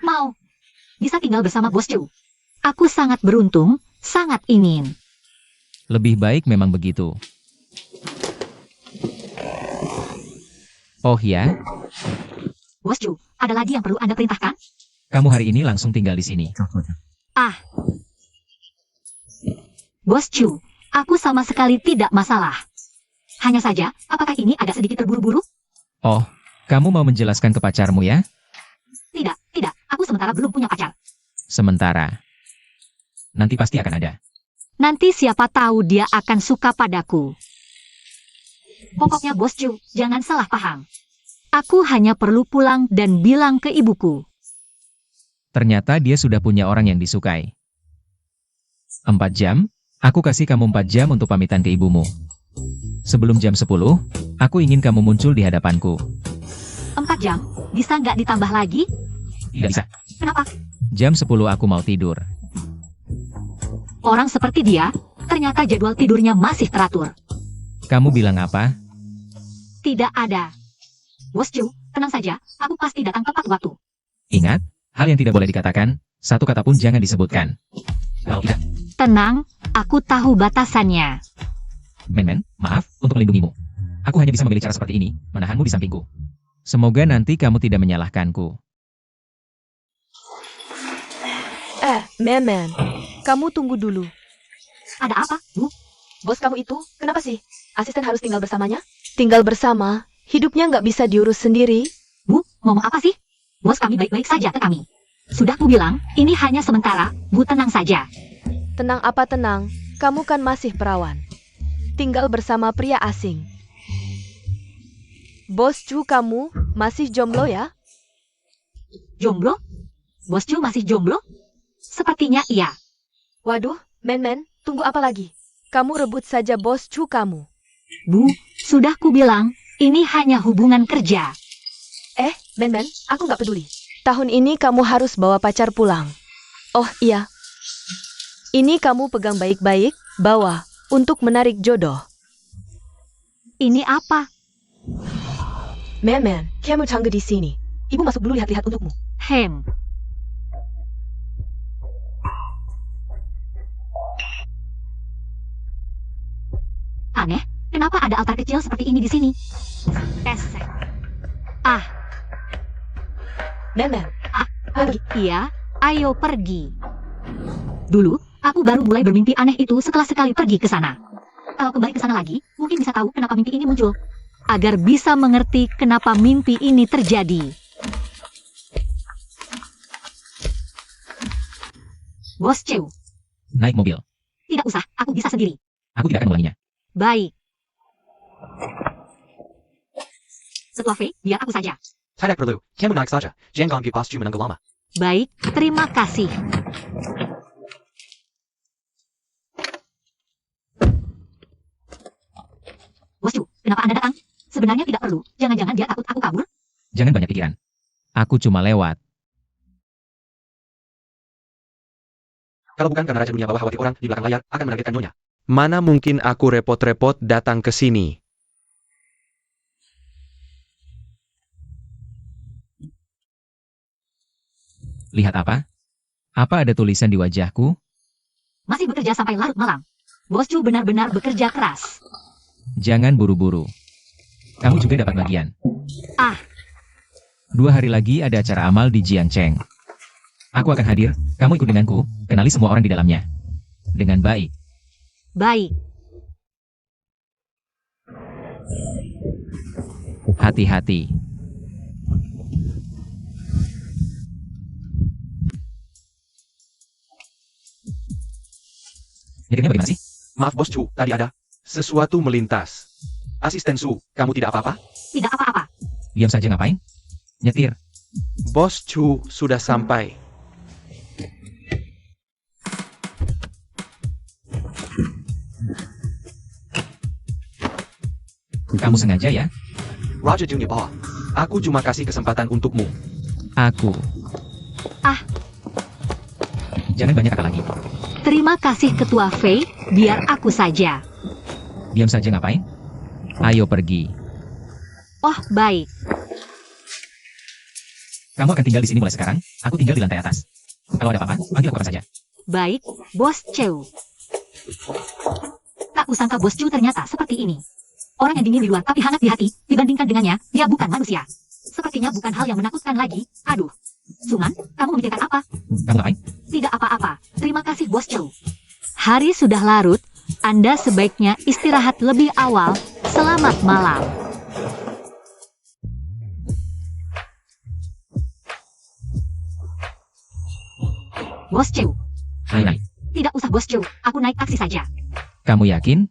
mau. Bisa tinggal bersama Bos Chu. Aku sangat beruntung, sangat ingin. Lebih baik memang begitu. Oh ya, Bos Chu, ada lagi yang perlu Anda perintahkan? kamu hari ini langsung tinggal di sini. Bos Chu, aku sama sekali tidak masalah. Hanya saja, apakah ini agak sedikit terburu-buru? Oh, kamu mau menjelaskan ke pacarmu ya? Tidak. Aku sementara belum punya pacar. Sementara. Nanti pasti akan ada. Nanti siapa tahu dia akan suka padaku. Pokoknya Bos Chu, jangan salah paham. Aku hanya perlu pulang dan bilang ke ibuku. Ternyata dia sudah punya orang yang disukai. 4 jam? Aku kasih kamu 4 jam untuk pamitan ke ibumu. Sebelum jam 10, aku ingin kamu muncul di hadapanku. 4 jam? Bisa nggak ditambah lagi? Tidak bisa. Kenapa? Jam 10 aku mau tidur. Orang seperti dia, ternyata jadwal tidurnya masih teratur. Kamu bilang apa? Tidak ada. Bos Chu, tenang saja, aku pasti datang tepat waktu. Ingat, hal yang tidak boleh dikatakan, satu kata pun jangan disebutkan. Kalau tidak, Tenang, aku tahu batasannya. Men, maaf, untuk melindungimu. Aku hanya bisa memilih cara seperti ini, menahanmu di sampingku. Semoga nanti kamu tidak menyalahkanku. Men, kamu tunggu dulu. Ada apa, Bu? Bos kamu itu, kenapa sih? Asisten harus tinggal bersamanya? Tinggal bersama, hidupnya nggak bisa diurus sendiri. Bu, ngomong apa sih? Bos kami baik-baik saja ke kami. Sudah ku bilang, ini hanya sementara, Bu tenang saja. Tenang apa tenang, kamu kan masih perawan. Tinggal bersama pria asing. Bos Chu kamu masih jomblo ya? Jomblo? Bos Chu masih jomblo? Sepertinya iya. Waduh, Men, tunggu apa lagi? Kamu rebut saja Bos Chu kamu. Bu, sudah ku bilang, ini hanya hubungan kerja. Men, aku nggak peduli. Tahun ini kamu harus bawa pacar pulang. Oh iya. Ini kamu pegang baik-baik, bawa, untuk menarik jodoh. Ini apa? Men, kamu tunggu di sini. Ibu masuk dulu lihat-lihat untukmu. Hem. Aneh, kenapa ada altar kecil seperti ini di sini? Esek. Men, pergi. Iya, ayo pergi. Dulu, aku baru mulai bermimpi aneh itu setelah sekali pergi ke sana. Kalau kembali ke sana lagi, mungkin bisa tahu kenapa mimpi ini muncul. Agar bisa mengerti kenapa mimpi ini terjadi. Bos Chu, Naik mobil. tidak usah, aku bisa sendiri. Aku tidak akan mengulanginya. Baik. Setelah V, biar aku saja. Tidak perlu, kamu naik saja. Jangan ganggu Bos Chu menunggu lama. Baik, terima kasih. Bos Chu, kenapa Anda datang? Sebenarnya tidak perlu. Jangan-jangan dia takut aku kabur? Jangan banyak pikiran. Aku cuma lewat. Kalau bukan karena Raja Dunia bahwa khawatir orang di belakang layar akan menargetkan Nyonya. Mana mungkin aku repot-repot datang ke sini? Lihat apa? Apa ada tulisan di wajahku? Masih bekerja sampai larut malam. Bos Chu benar-benar bekerja keras. Jangan buru-buru. Kamu juga dapat bagian. 2 hari lagi ada acara amal di Jiangcheng. Aku akan hadir, kamu ikut denganku, kenali semua orang di dalamnya. Dengan baik. Baik. Hati-hati. Nyetirnya bagaimana sih? Maaf Bos Chu, tadi ada sesuatu melintas. Asisten Su, kamu tidak apa-apa? Tidak apa-apa. Diam saja ngapain? Nyetir. Bos Chu sudah sampai. Kamu sengaja ya? Raja Dunia bahwa aku cuma kasih kesempatan untukmu. Aku. Jangan banyak kata lagi. Terima kasih Ketua Fei, biar aku saja. Diam saja ngapain? Ayo pergi. Oh, baik. Kamu akan tinggal di sini mulai sekarang. Aku tinggal di lantai atas. Kalau ada apa-apa, panggil aku kapan saja. Baik, Bos Chu. Tak kusangka Bos Chu ternyata seperti ini. Orang yang dingin di luar tapi hangat di hati, dibandingkan dengannya, dia bukan manusia. Sepertinya bukan hal yang menakutkan lagi. Aduh. Suman, kamu memikirkan apa? Kamu ngapain? Tidak apa-apa. Terima kasih, Bos Chu. Hari sudah larut. Anda sebaiknya istirahat lebih awal. Selamat malam. Bos Chu. Naik. Tidak usah Bos Chu. Aku naik taksi saja. Kamu yakin?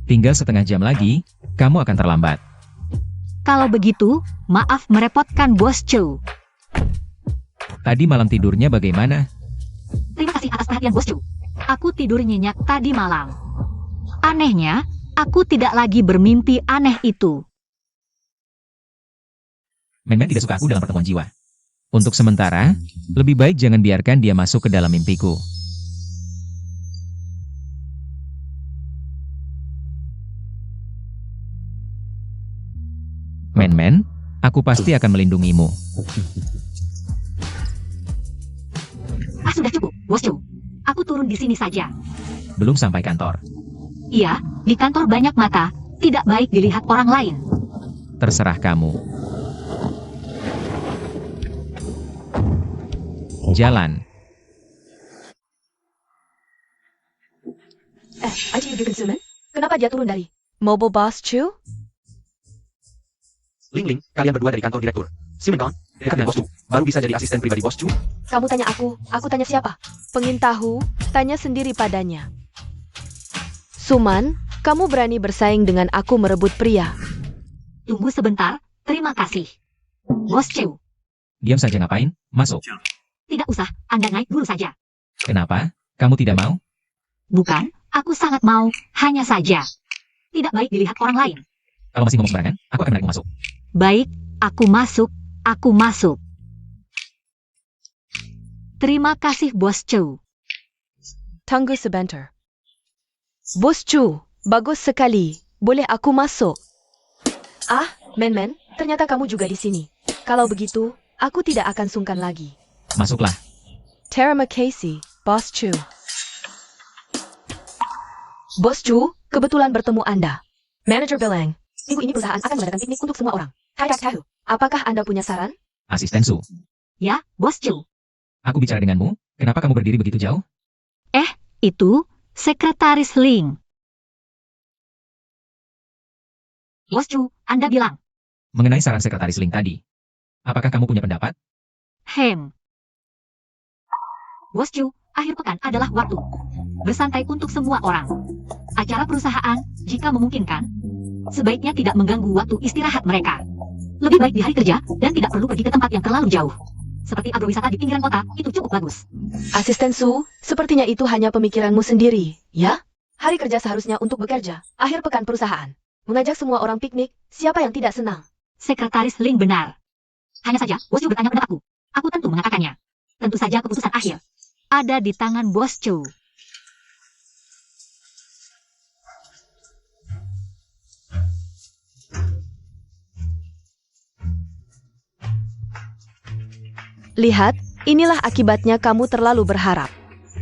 Tinggal setengah jam lagi, kamu akan terlambat. Kalau begitu, maaf merepotkan Bos Chu. Tadi malam tidurnya bagaimana? Terima kasih atas perhatian Bos Chu. Aku tidur nyenyak tadi malam. Anehnya, aku tidak lagi bermimpi aneh itu. Men-men tidak suka aku dalam pertemuan jiwa. Untuk sementara, lebih baik jangan biarkan dia masuk ke dalam mimpiku. Men-men, aku pasti akan melindungimu. Sudah cukup, Bos Chu. Aku turun di sini saja. Belum sampai kantor. Iya, di kantor banyak mata. Tidak baik dilihat orang lain. Terserah kamu. Jalan. Aji Yugi Suman, kenapa dia turun dari Mobile Boss Chu? Ling Ling, kalian berdua dari kantor direktur. Simon Gong, dekat dengan Bos Chu, baru bisa jadi asisten pribadi Bos Chu. Kamu tanya aku tanya siapa? Pengin tahu, tanya sendiri padanya. Suman, kamu berani bersaing dengan aku merebut pria. Tunggu sebentar, terima kasih. Bos Chu, Diam saja ngapain? Masuk. tidak usah, Anda naik dulu saja. Kenapa? Kamu tidak mau? Bukan, aku sangat mau, hanya saja. Tidak baik dilihat orang lain. Kalau masih ngomong sembarangan, aku akan menarikmu masuk. Baik, aku masuk. Terima kasih Bos Chu. Tunggu sebentar. Bos Chu, bagus sekali. Boleh aku masuk? Ah, Men, ternyata kamu juga di sini. Kalau begitu, aku tidak akan sungkan lagi. Masuklah. Terima kasih, Bos Chu. Bos Chu, kebetulan bertemu Anda. Manager Belang, minggu ini perusahaan akan mengadakan piknik untuk semua orang. Tahu, apakah Anda punya saran? Asisten Su. Ya, Bos Chu. Aku bicara denganmu, kenapa kamu berdiri begitu jauh? Itu, Sekretaris Ling. Bos Chu, Anda bilang. Mengenai saran sekretaris Ling tadi. Apakah kamu punya pendapat? Bos Chu, akhir pekan adalah waktu bersantai untuk semua orang. Acara perusahaan, jika memungkinkan, sebaiknya tidak mengganggu waktu istirahat mereka. Lebih baik di hari kerja, dan tidak perlu pergi ke tempat yang terlalu jauh. Seperti agrowisata di pinggiran kota, itu cukup bagus. Asisten Su, sepertinya itu hanya pemikiranmu sendiri, ya? Hari kerja seharusnya untuk bekerja, akhir pekan perusahaan. Mengajak semua orang piknik, siapa yang tidak senang? Sekretaris Ling benar. Hanya saja, Bos Chu bertanya pendapatku. Aku tentu mengatakannya. Tentu saja keputusan akhir ada di tangan Bos Chu. Lihat, inilah akibatnya kamu terlalu berharap.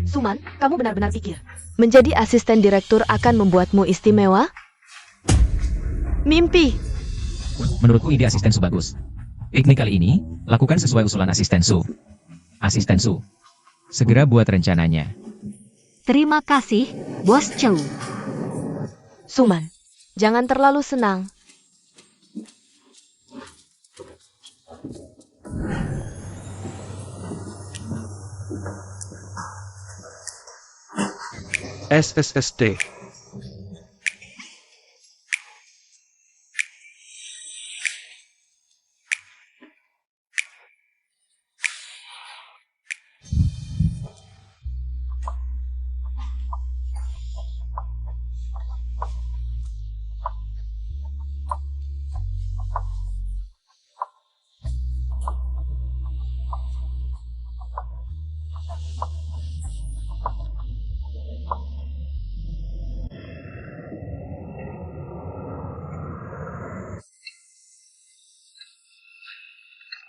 Suman, kamu benar-benar pikir. Menjadi asisten direktur akan membuatmu istimewa? Mimpi. Menurutku ide asisten Su bagus. Piknik kali ini, lakukan sesuai usulan asisten Su. Asisten Su, segera buat rencananya. Terima kasih, Bos Chu. Suman, jangan terlalu senang. SSSD.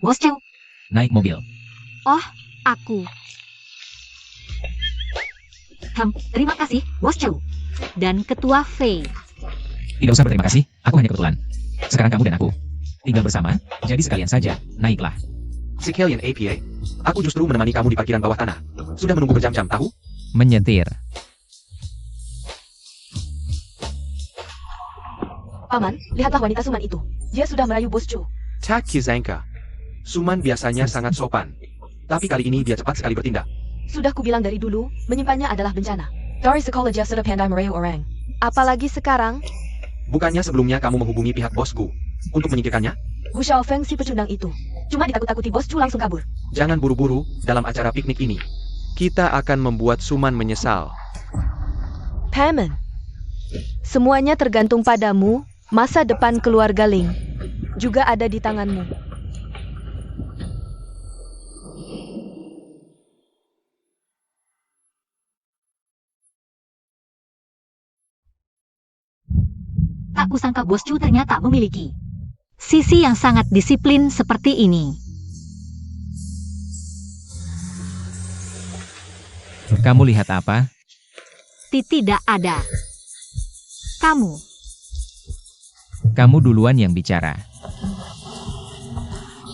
Bos Chow, Naik mobil. aku. Terima kasih, Bos Chow. Dan Ketua Fei. Tidak usah berterima kasih, aku hanya kebetulan. Sekarang kamu dan aku tinggal bersama, jadi sekalian saja, naiklah. Sekalian APA. Aku justru menemani kamu di parkiran bawah tanah. Sudah menunggu berjam-jam, tahu? Menyetir. Paman, lihatlah wanita Suman itu. Dia sudah merayu Bos Chu. Tak Kizanka. Suman biasanya sangat sopan. Tapi kali ini dia cepat sekali bertindak. Sudah kubilang dari dulu, menyimpannya adalah bencana. Dari sekolah dia sudah pandai merayu orang. Apalagi sekarang, Bukannya sebelumnya kamu menghubungi pihak bosku untuk menyingkirkannya? Bu Xiaofeng si pecundang itu. Cuma ditakut-takuti Bos Chu langsung kabur. Jangan buru-buru dalam acara piknik ini. Kita akan membuat Suman menyesal. Paman. Semuanya tergantung padamu, masa depan keluarga Ling juga ada di tanganmu. Tak kusangka Bos Chu ternyata memiliki sisi yang sangat disiplin seperti ini. Kamu lihat apa? Tidak ada. Kamu. Kamu duluan yang bicara.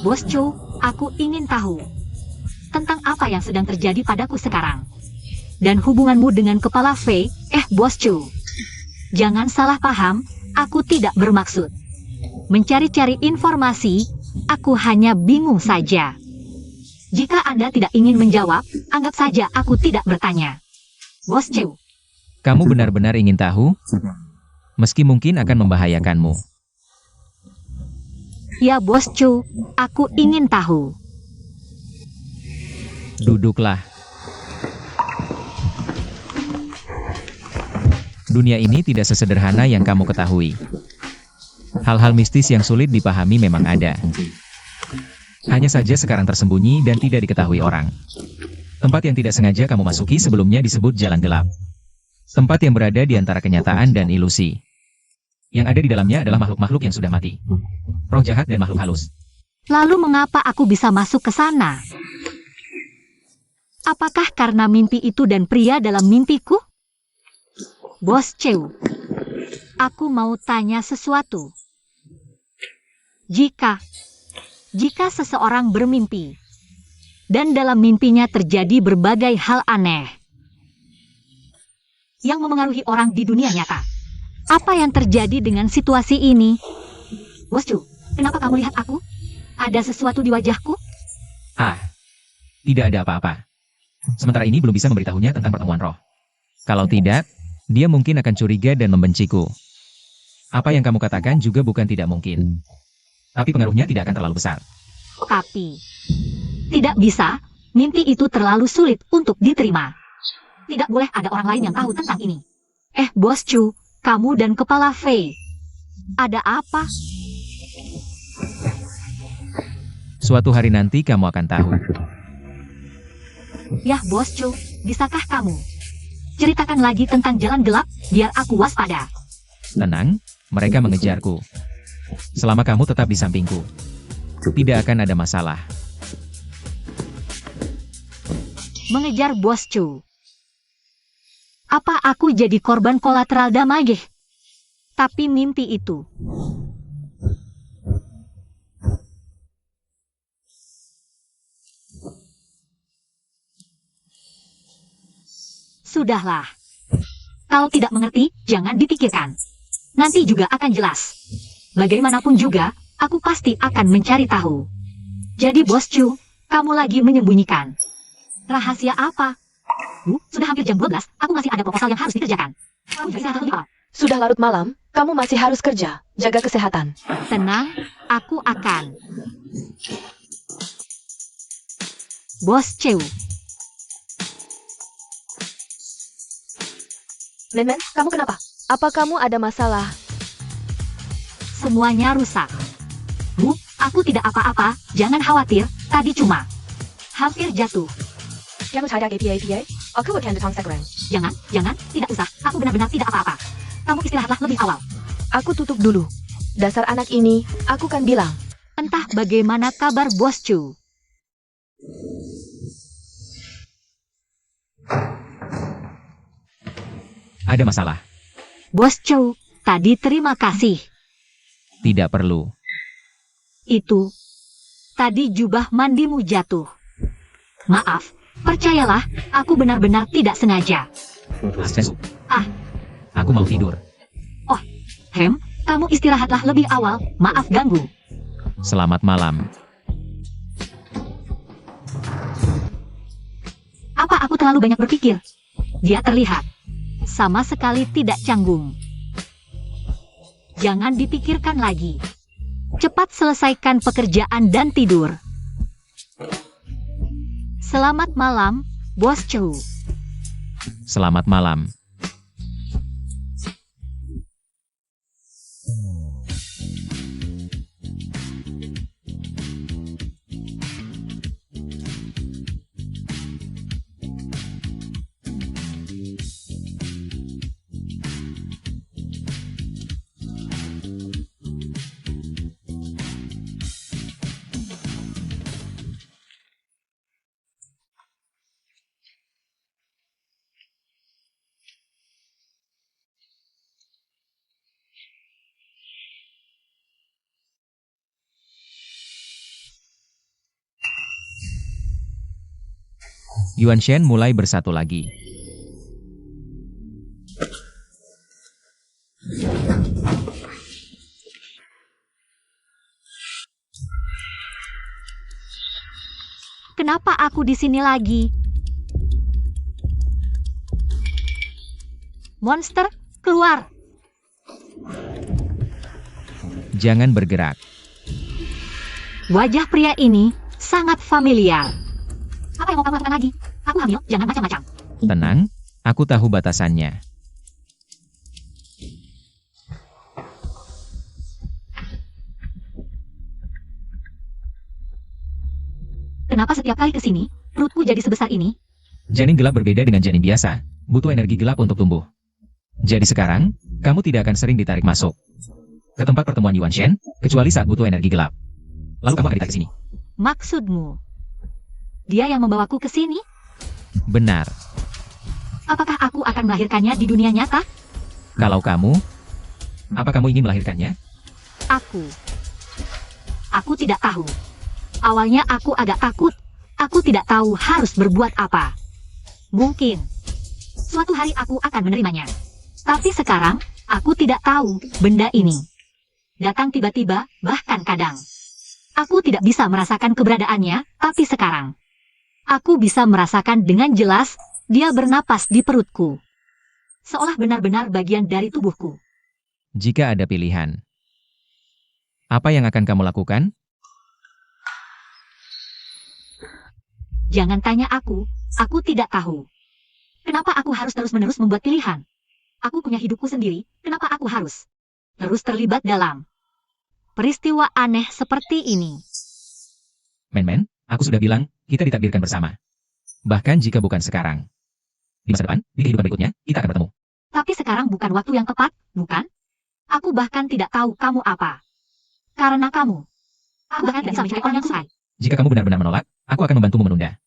Bos Chu, aku ingin tahu tentang apa yang sedang terjadi padaku sekarang. Dan hubunganmu dengan Kepala Fei, Bos Chu. Jangan salah paham, aku tidak bermaksud mencari-cari informasi, aku hanya bingung saja. Jika Anda tidak ingin menjawab, anggap saja aku tidak bertanya. Bos Chu, Kamu benar-benar ingin tahu? Meski mungkin akan membahayakanmu. ya Bos Chu, aku ingin tahu. Duduklah. Dunia ini tidak sesederhana yang kamu ketahui. Hal-hal mistis yang sulit dipahami memang ada. Hanya saja sekarang tersembunyi dan tidak diketahui orang. Tempat yang tidak sengaja kamu masuki sebelumnya disebut jalan gelap. Tempat yang berada di antara kenyataan dan ilusi. Yang ada di dalamnya adalah makhluk-makhluk yang sudah mati. Roh jahat dan makhluk halus. Lalu mengapa aku bisa masuk ke sana? Apakah karena mimpi itu dan pria dalam mimpiku? Bos Chu, aku mau tanya sesuatu. Jika seseorang bermimpi, dan dalam mimpinya terjadi berbagai hal aneh yang memengaruhi orang di dunia nyata, apa yang terjadi dengan situasi ini? Bos Chu, kenapa kamu lihat aku? Ada sesuatu di wajahku? Tidak ada apa-apa. Sementara ini belum bisa memberitahunya tentang pertemuan roh. Kalau tidak, dia mungkin akan curiga dan membenciku. Apa yang kamu katakan juga bukan tidak mungkin. Tapi pengaruhnya tidak akan terlalu besar. Tapi, tidak bisa, mimpi itu terlalu sulit untuk diterima. Tidak boleh ada orang lain yang tahu tentang ini. Bos Chu, kamu dan Kepala Fei. Ada apa? Suatu hari nanti kamu akan tahu. Ya Bos Chu, bisakah kamu ceritakan lagi tentang jalan gelap, biar aku waspada. Tenang, mereka mengejarku. Selama kamu tetap di sampingku, tidak akan ada masalah. Mengejar Bos Chu. Apa aku jadi korban kolateral damage? Tapi mimpi itu. Sudahlah. Kalau tidak mengerti, jangan dipikirkan. Nanti juga akan jelas. Bagaimanapun juga, aku pasti akan mencari tahu. Jadi Bos Chu, kamu lagi menyembunyikan rahasia apa? Sudah hampir jam 12, aku masih ada proposal yang harus dikerjakan. Kamu bisa tahu apa? Sudah larut malam, kamu masih harus kerja. Jaga kesehatan. Tenang, aku akan. Bos Chu. Men, kamu kenapa? Apa kamu ada masalah? Semuanya rusak. Aku tidak apa-apa, jangan khawatir, tadi cuma hampir jatuh. Kamu tidak APA? Aku akan datang sekarang. Jangan, tidak usah, aku benar-benar tidak apa-apa. Kamu istirahatlah lebih awal. Aku tutup dulu. Dasar anak ini, aku kan bilang. Entah bagaimana kabar Bos Chu. Ada masalah? Bos Chu, tadi terima kasih. Tidak perlu. Itu. Tadi jubah mandimu jatuh. Maaf, percayalah, aku benar-benar tidak sengaja. Ascensu. Ah. Aku mau tidur. Hem, kamu istirahatlah lebih awal, maaf ganggu. Selamat malam. Apa aku terlalu banyak berpikir? Dia terlihat sama sekali tidak canggung. Jangan dipikirkan lagi. Cepat selesaikan pekerjaan dan tidur. Selamat malam, Bos Chu. Selamat malam. Yuan Shen mulai bersatu lagi. Kenapa aku di sini lagi? Monster, keluar. Jangan bergerak. Wajah pria ini sangat familiar. Apa yang mau kamu lakukan lagi? Aku hamil, jangan macam-macam. Tenang, aku tahu batasannya. Kenapa setiap kali ke sini, perutku jadi sebesar ini? Janin gelap berbeda dengan janin biasa, butuh energi gelap untuk tumbuh. Jadi sekarang, kamu tidak akan sering ditarik masuk ke tempat pertemuan Yuan Shen, kecuali saat butuh energi gelap. Lalu kamu akan ditarik ke sini. Maksudmu? Dia yang membawaku ke sini? Benar. Apakah aku akan melahirkannya di dunia nyata? Kalau kamu, apa kamu ingin melahirkannya? Aku tidak tahu. Awalnya aku agak takut. Aku tidak tahu harus berbuat apa. Mungkin suatu hari aku akan menerimanya. Tapi sekarang, aku tidak tahu benda ini. Datang tiba-tiba, bahkan kadang. Aku tidak bisa merasakan keberadaannya, tapi sekarang aku bisa merasakan dengan jelas dia bernapas di perutku. Seolah benar-benar bagian dari tubuhku. Jika ada pilihan, apa yang akan kamu lakukan? Jangan tanya aku tidak tahu. Kenapa aku harus terus-menerus membuat pilihan? Aku punya hidupku sendiri, kenapa aku harus terus terlibat dalam peristiwa aneh seperti ini? Men, aku sudah bilang, kita ditakdirkan bersama. Bahkan jika bukan sekarang. Di masa depan, di kehidupan berikutnya, kita akan bertemu. Tapi sekarang bukan waktu yang tepat, bukan? Aku bahkan tidak tahu kamu apa. Karena kamu, aku bahkan tidak bisa mencari orang yang sesuai. Jika kamu benar-benar menolak, aku akan membantumu menunda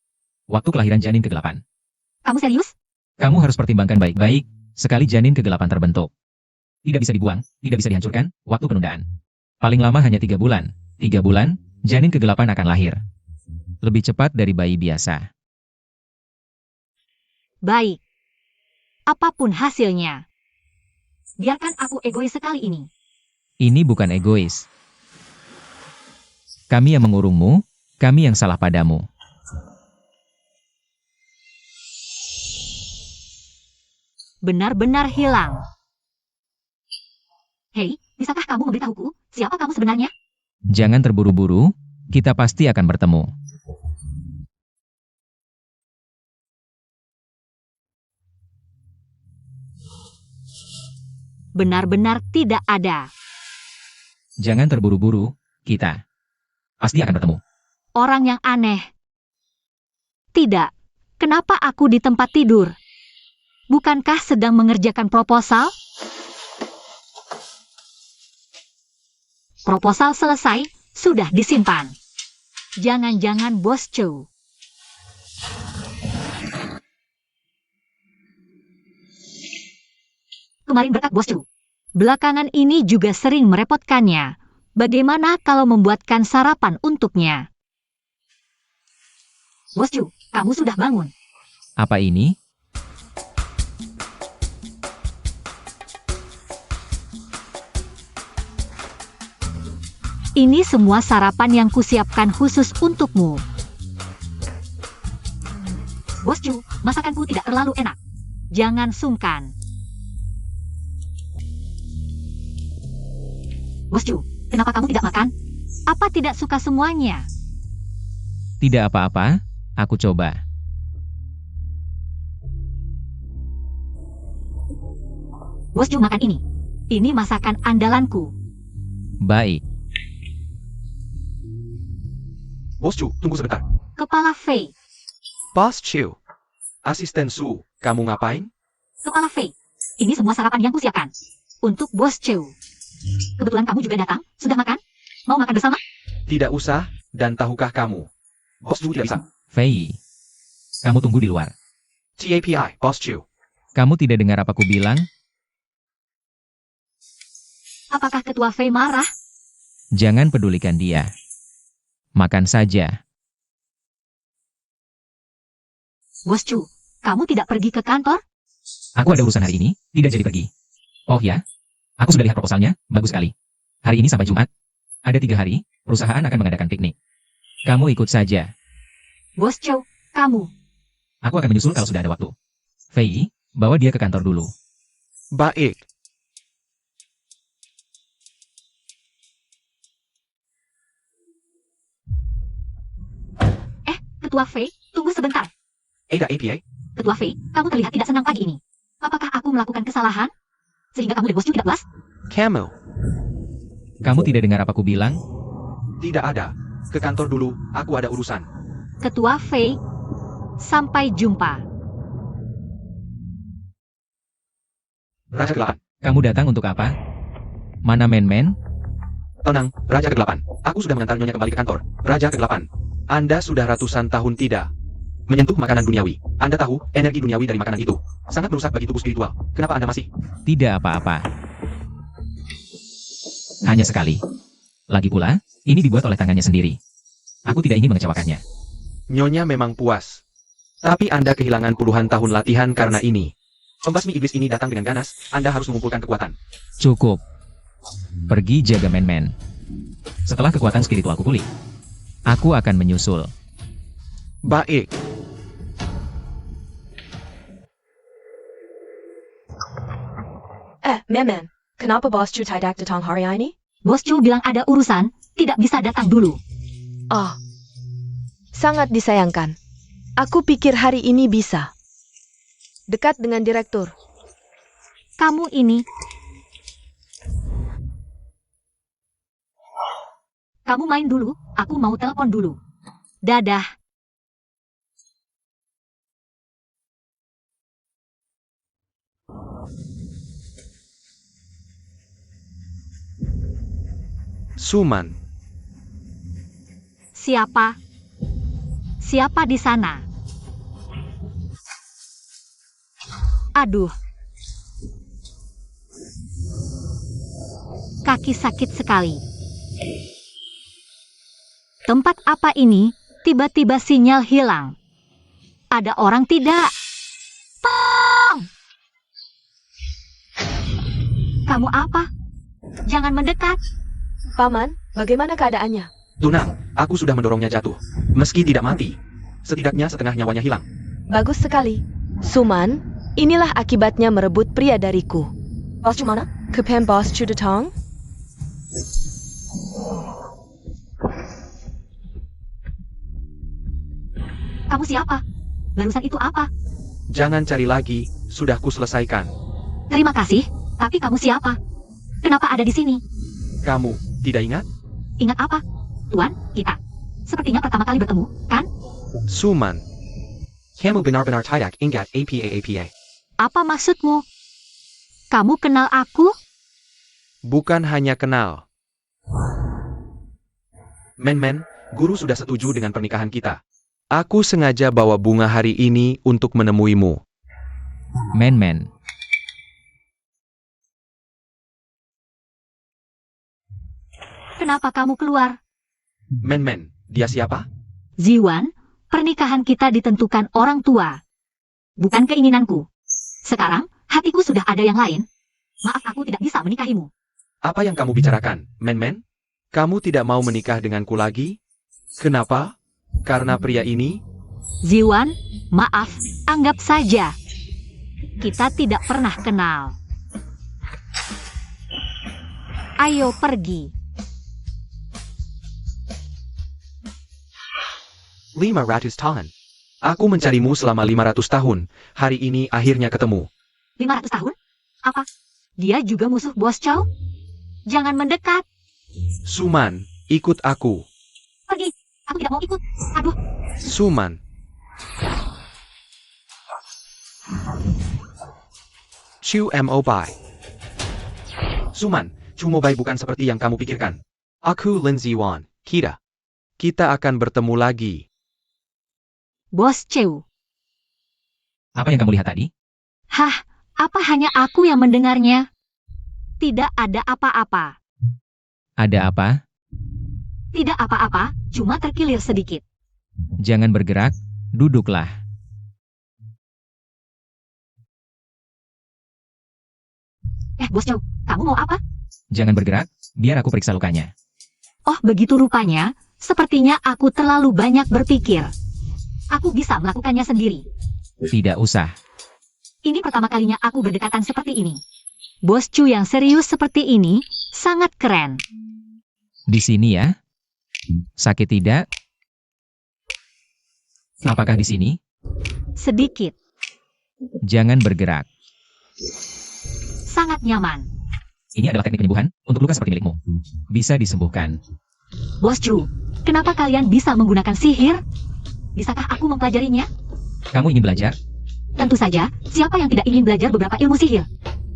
waktu kelahiran janin ke-8. Kamu serius? Kamu harus pertimbangkan baik-baik, sekali janin ke-8 terbentuk. Tidak bisa dibuang, tidak bisa dihancurkan, waktu penundaan. Paling lama hanya 3 bulan. 3 bulan, janin ke-8 akan lahir. Lebih cepat dari bayi biasa. Baik. Apapun hasilnya. Biarkan aku egois sekali ini. Ini bukan egois. Kami yang mengurungmu, kami yang salah padamu. Benar-benar hilang. Hei, bisakah kamu memberitahuku siapa kamu sebenarnya? Jangan terburu-buru, kita pasti akan bertemu. Benar-benar tidak ada. Jangan terburu-buru, kita pasti akan bertemu. Orang yang aneh. Tidak. Kenapa aku di tempat tidur? Bukankah sedang mengerjakan proposal? Proposal selesai, sudah disimpan. Jangan-jangan Bos Chow. Kemarin berkat Bos Chow. Belakangan ini juga sering merepotkannya. Bagaimana kalau membuatkan sarapan untuknya? Bos Chow, kamu sudah bangun. Apa ini? Ini semua sarapan yang kusiapkan khusus untukmu. Bos Chow, masakanku tidak terlalu enak. Jangan sungkan. Bos Chow, kenapa kamu tidak makan? Apa tidak suka semuanya? Tidak apa-apa, aku coba. Bos Chow, makan ini. Ini masakan andalanku. Baik. Bos Chu, tunggu sebentar. Kepala Fei. Bos Chu. Asisten Su, kamu ngapain? Kepala Fei. Ini semua sarapan yang kusiapkan. Untuk Bos Chow. Kebetulan kamu juga datang. Sudah makan? Mau makan bersama? Tidak usah, dan tahukah kamu? Bos Chu tidak bisa. Fei, kamu tunggu di luar. TAPI, Bos Chu. Kamu tidak dengar apa ku bilang? Apakah Ketua Fei marah? Jangan pedulikan dia. Makan saja. Bos Chow, kamu tidak pergi ke kantor? Aku ada urusan hari ini, tidak jadi pergi. Oh ya, aku sudah lihat proposalnya, bagus sekali. Hari ini sampai Jumat. Ada 3 hari, perusahaan akan mengadakan piknik. Kamu ikut saja. Bos Chow, kamu. Aku akan menyusul kalau sudah ada waktu. Fei, bawa dia ke kantor dulu. Baik. Ketua Fei, tunggu sebentar. Ada APA? Ketua Fei, kamu terlihat tidak senang pagi ini. Apakah aku melakukan kesalahan? Sehingga kamu dan Bos Chow tidak puas? Kamu. Kamu tidak dengar apa ku bilang? Tidak ada. Ke kantor dulu, aku ada urusan. Ketua Fei, sampai jumpa. Raja Kegelapan. Kamu datang untuk apa? Mana men-men? Tenang, Raja Kegelapan. Aku sudah mengantar Nyonya kembali ke kantor. Raja Kegelapan. Anda sudah ratusan tahun tidak menyentuh makanan duniawi. Anda tahu, energi duniawi dari makanan itu sangat merusak bagi tubuh spiritual. Kenapa Anda masih? Tidak apa-apa. Hanya sekali. Lagi pula, ini dibuat oleh tangannya sendiri. Aku tidak ingin mengecewakannya. Nyonya memang puas. Tapi Anda kehilangan puluhan tahun latihan karena ini. Pembasmi iblis ini datang dengan ganas, Anda harus mengumpulkan kekuatan. Cukup. Pergi jaga men-men. Setelah kekuatan spiritualku pulih, aku akan menyusul. Baik. Memen, kenapa Bos Chu tidak datang hari ini? Bos Chow bilang ada urusan, tidak bisa datang dulu. Oh, sangat disayangkan. Aku pikir hari ini bisa. Dekat dengan direktur. Kamu ini. Kamu main dulu, aku mau telepon dulu. Dadah. Suman. Siapa? Siapa di sana? Aduh. Kaki sakit sekali. Tempat apa ini? Tiba-tiba sinyal hilang. Ada orang tidak? Tong! Kamu apa? Jangan mendekat. Paman, bagaimana keadaannya? Tunang, aku sudah mendorongnya jatuh. Meski tidak mati, setidaknya setengah nyawanya hilang. Bagus sekali. Suman, inilah akibatnya merebut pria dariku. Bos Chu mana? Kepen Bos Chu datang? Kamu siapa? Barusan itu apa? Jangan cari lagi, sudah kuselesaikan. Terima kasih, tapi kamu siapa? Kenapa ada di sini? Kamu, tidak ingat? Ingat apa? Tuan, kita. Sepertinya pertama kali bertemu, kan? Suman. Kamu benar-benar tidak ingat APA. Apa maksudmu? Kamu kenal aku? Bukan hanya kenal. Men-men, guru sudah setuju dengan pernikahan kita. Aku sengaja bawa bunga hari ini untuk menemuimu. Men-men. Kenapa kamu keluar? Men-men, dia siapa? Ziwan, pernikahan kita ditentukan orang tua. Bukan keinginanku. Sekarang, hatiku sudah ada yang lain. Maaf aku tidak bisa menikahimu. Apa yang kamu bicarakan, Men-men? Kamu tidak mau menikah denganku lagi? Kenapa? Karena pria ini? Ziwan, maaf, anggap saja. Kita tidak pernah kenal. Ayo pergi. 500 tahun. Aku mencarimu selama 500 tahun. Hari ini akhirnya ketemu. 500 tahun? Apa? Dia juga musuh Bos Chow? Jangan mendekat. Suman, ikut aku. Pergi. Aku tidak mau ikut. Aduh. Suman. Chu Mobai. Suman, Chumobai bukan seperti yang kamu pikirkan. Aku Lin Ziwan. Kita akan bertemu lagi. Bos Chow. Apa yang kamu lihat tadi? Hah, apa hanya aku yang mendengarnya? Tidak ada apa-apa. Ada apa? Tidak apa-apa, cuma terkilir sedikit. Jangan bergerak, duduklah. Bos Chow, kamu mau apa? Jangan bergerak, biar aku periksa lukanya. Oh, begitu rupanya. Sepertinya aku terlalu banyak berpikir. Aku bisa melakukannya sendiri. Tidak usah. Ini pertama kalinya aku berdekatan seperti ini. Bos Chu yang serius seperti ini, sangat keren. Di sini ya. Sakit tidak? Apakah di sini? Sedikit. Jangan bergerak. Sangat nyaman. Ini adalah teknik penyembuhan untuk luka seperti milikmu. Bisa disembuhkan. Bos Chu, kenapa kalian bisa menggunakan sihir? Bisakah aku mempelajarinya? Kamu ingin belajar? Tentu saja, siapa yang tidak ingin belajar beberapa ilmu sihir?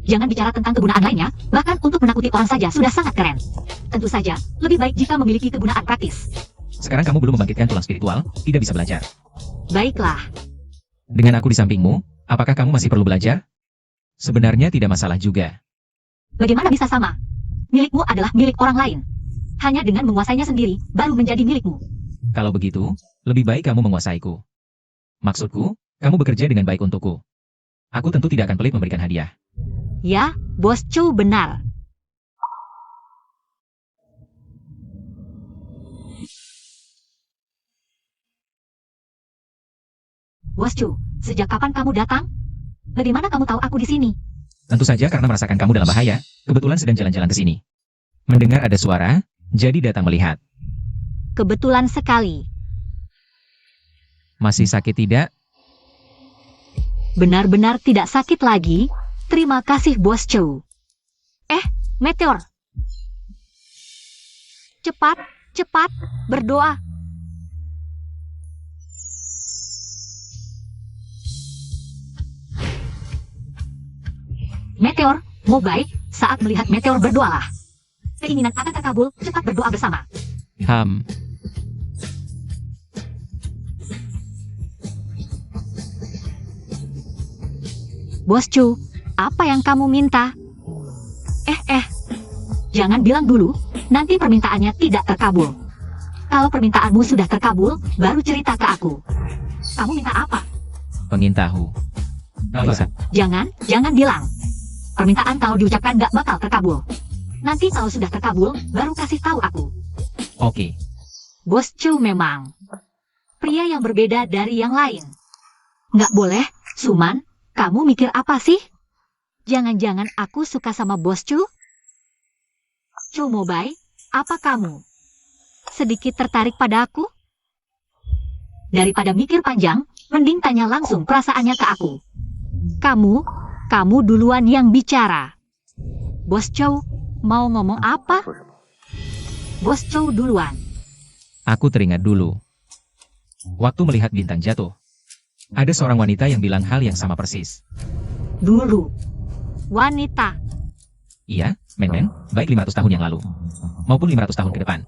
Jangan bicara tentang kegunaan lainnya, bahkan untuk menakuti orang saja sudah sangat keren. Tentu saja, lebih baik jika memiliki kegunaan praktis. Sekarang kamu belum membangkitkan tulang spiritual, tidak bisa belajar. Baiklah, Dengan aku di sampingmu, apakah kamu masih perlu belajar? Sebenarnya tidak masalah juga. bagaimana bisa sama? Milikmu adalah milik orang lain. Hanya dengan menguasainya sendiri, baru menjadi milikmu. Kalau begitu, lebih baik kamu menguasaiku. Maksudku, kamu bekerja dengan baik untukku. Aku tentu tidak akan pelit memberikan hadiah. Ya, Bos Chu benar. Bos Chu, sejak kapan kamu datang? Bagaimana kamu tahu aku di sini? Tentu saja karena merasakan kamu dalam bahaya, kebetulan sedang jalan-jalan ke sini. Mendengar ada suara, jadi datang melihat. Kebetulan sekali. Masih sakit tidak? Benar-benar tidak sakit lagi. Terima kasih Bos Chu. Meteor. Cepat, cepat, berdoa. Meteor, Mobai, saat melihat meteor berdoalah. Keinginan akan terkabul, cepat berdoa bersama. Bos Chu, apa yang kamu minta? Jangan bilang dulu, nanti permintaannya tidak terkabul. Kalau permintaanmu sudah terkabul, baru cerita ke aku. Kamu minta apa? Pengen tahu. Bisa. Jangan bilang. Permintaan kalau diucapkan gak bakal terkabul. Nanti kalau sudah terkabul, baru kasih tahu aku. Oke. Bos Chu memang pria yang berbeda dari yang lain. Nggak boleh, Suman. Kamu mikir apa sih? Jangan-jangan aku suka sama Bos Chu? Chu Mobai, apa kamu sedikit tertarik pada aku? Daripada mikir panjang, mending tanya langsung perasaannya ke aku. Kamu duluan yang bicara. Bos Chu, mau ngomong apa? Bos Chu duluan. Aku teringat dulu. Waktu melihat bintang jatuh, ada seorang wanita yang bilang hal yang sama persis. Dulu. Wanita. Iya, Men-men, baik 500 tahun yang lalu, maupun 500 tahun ke depan.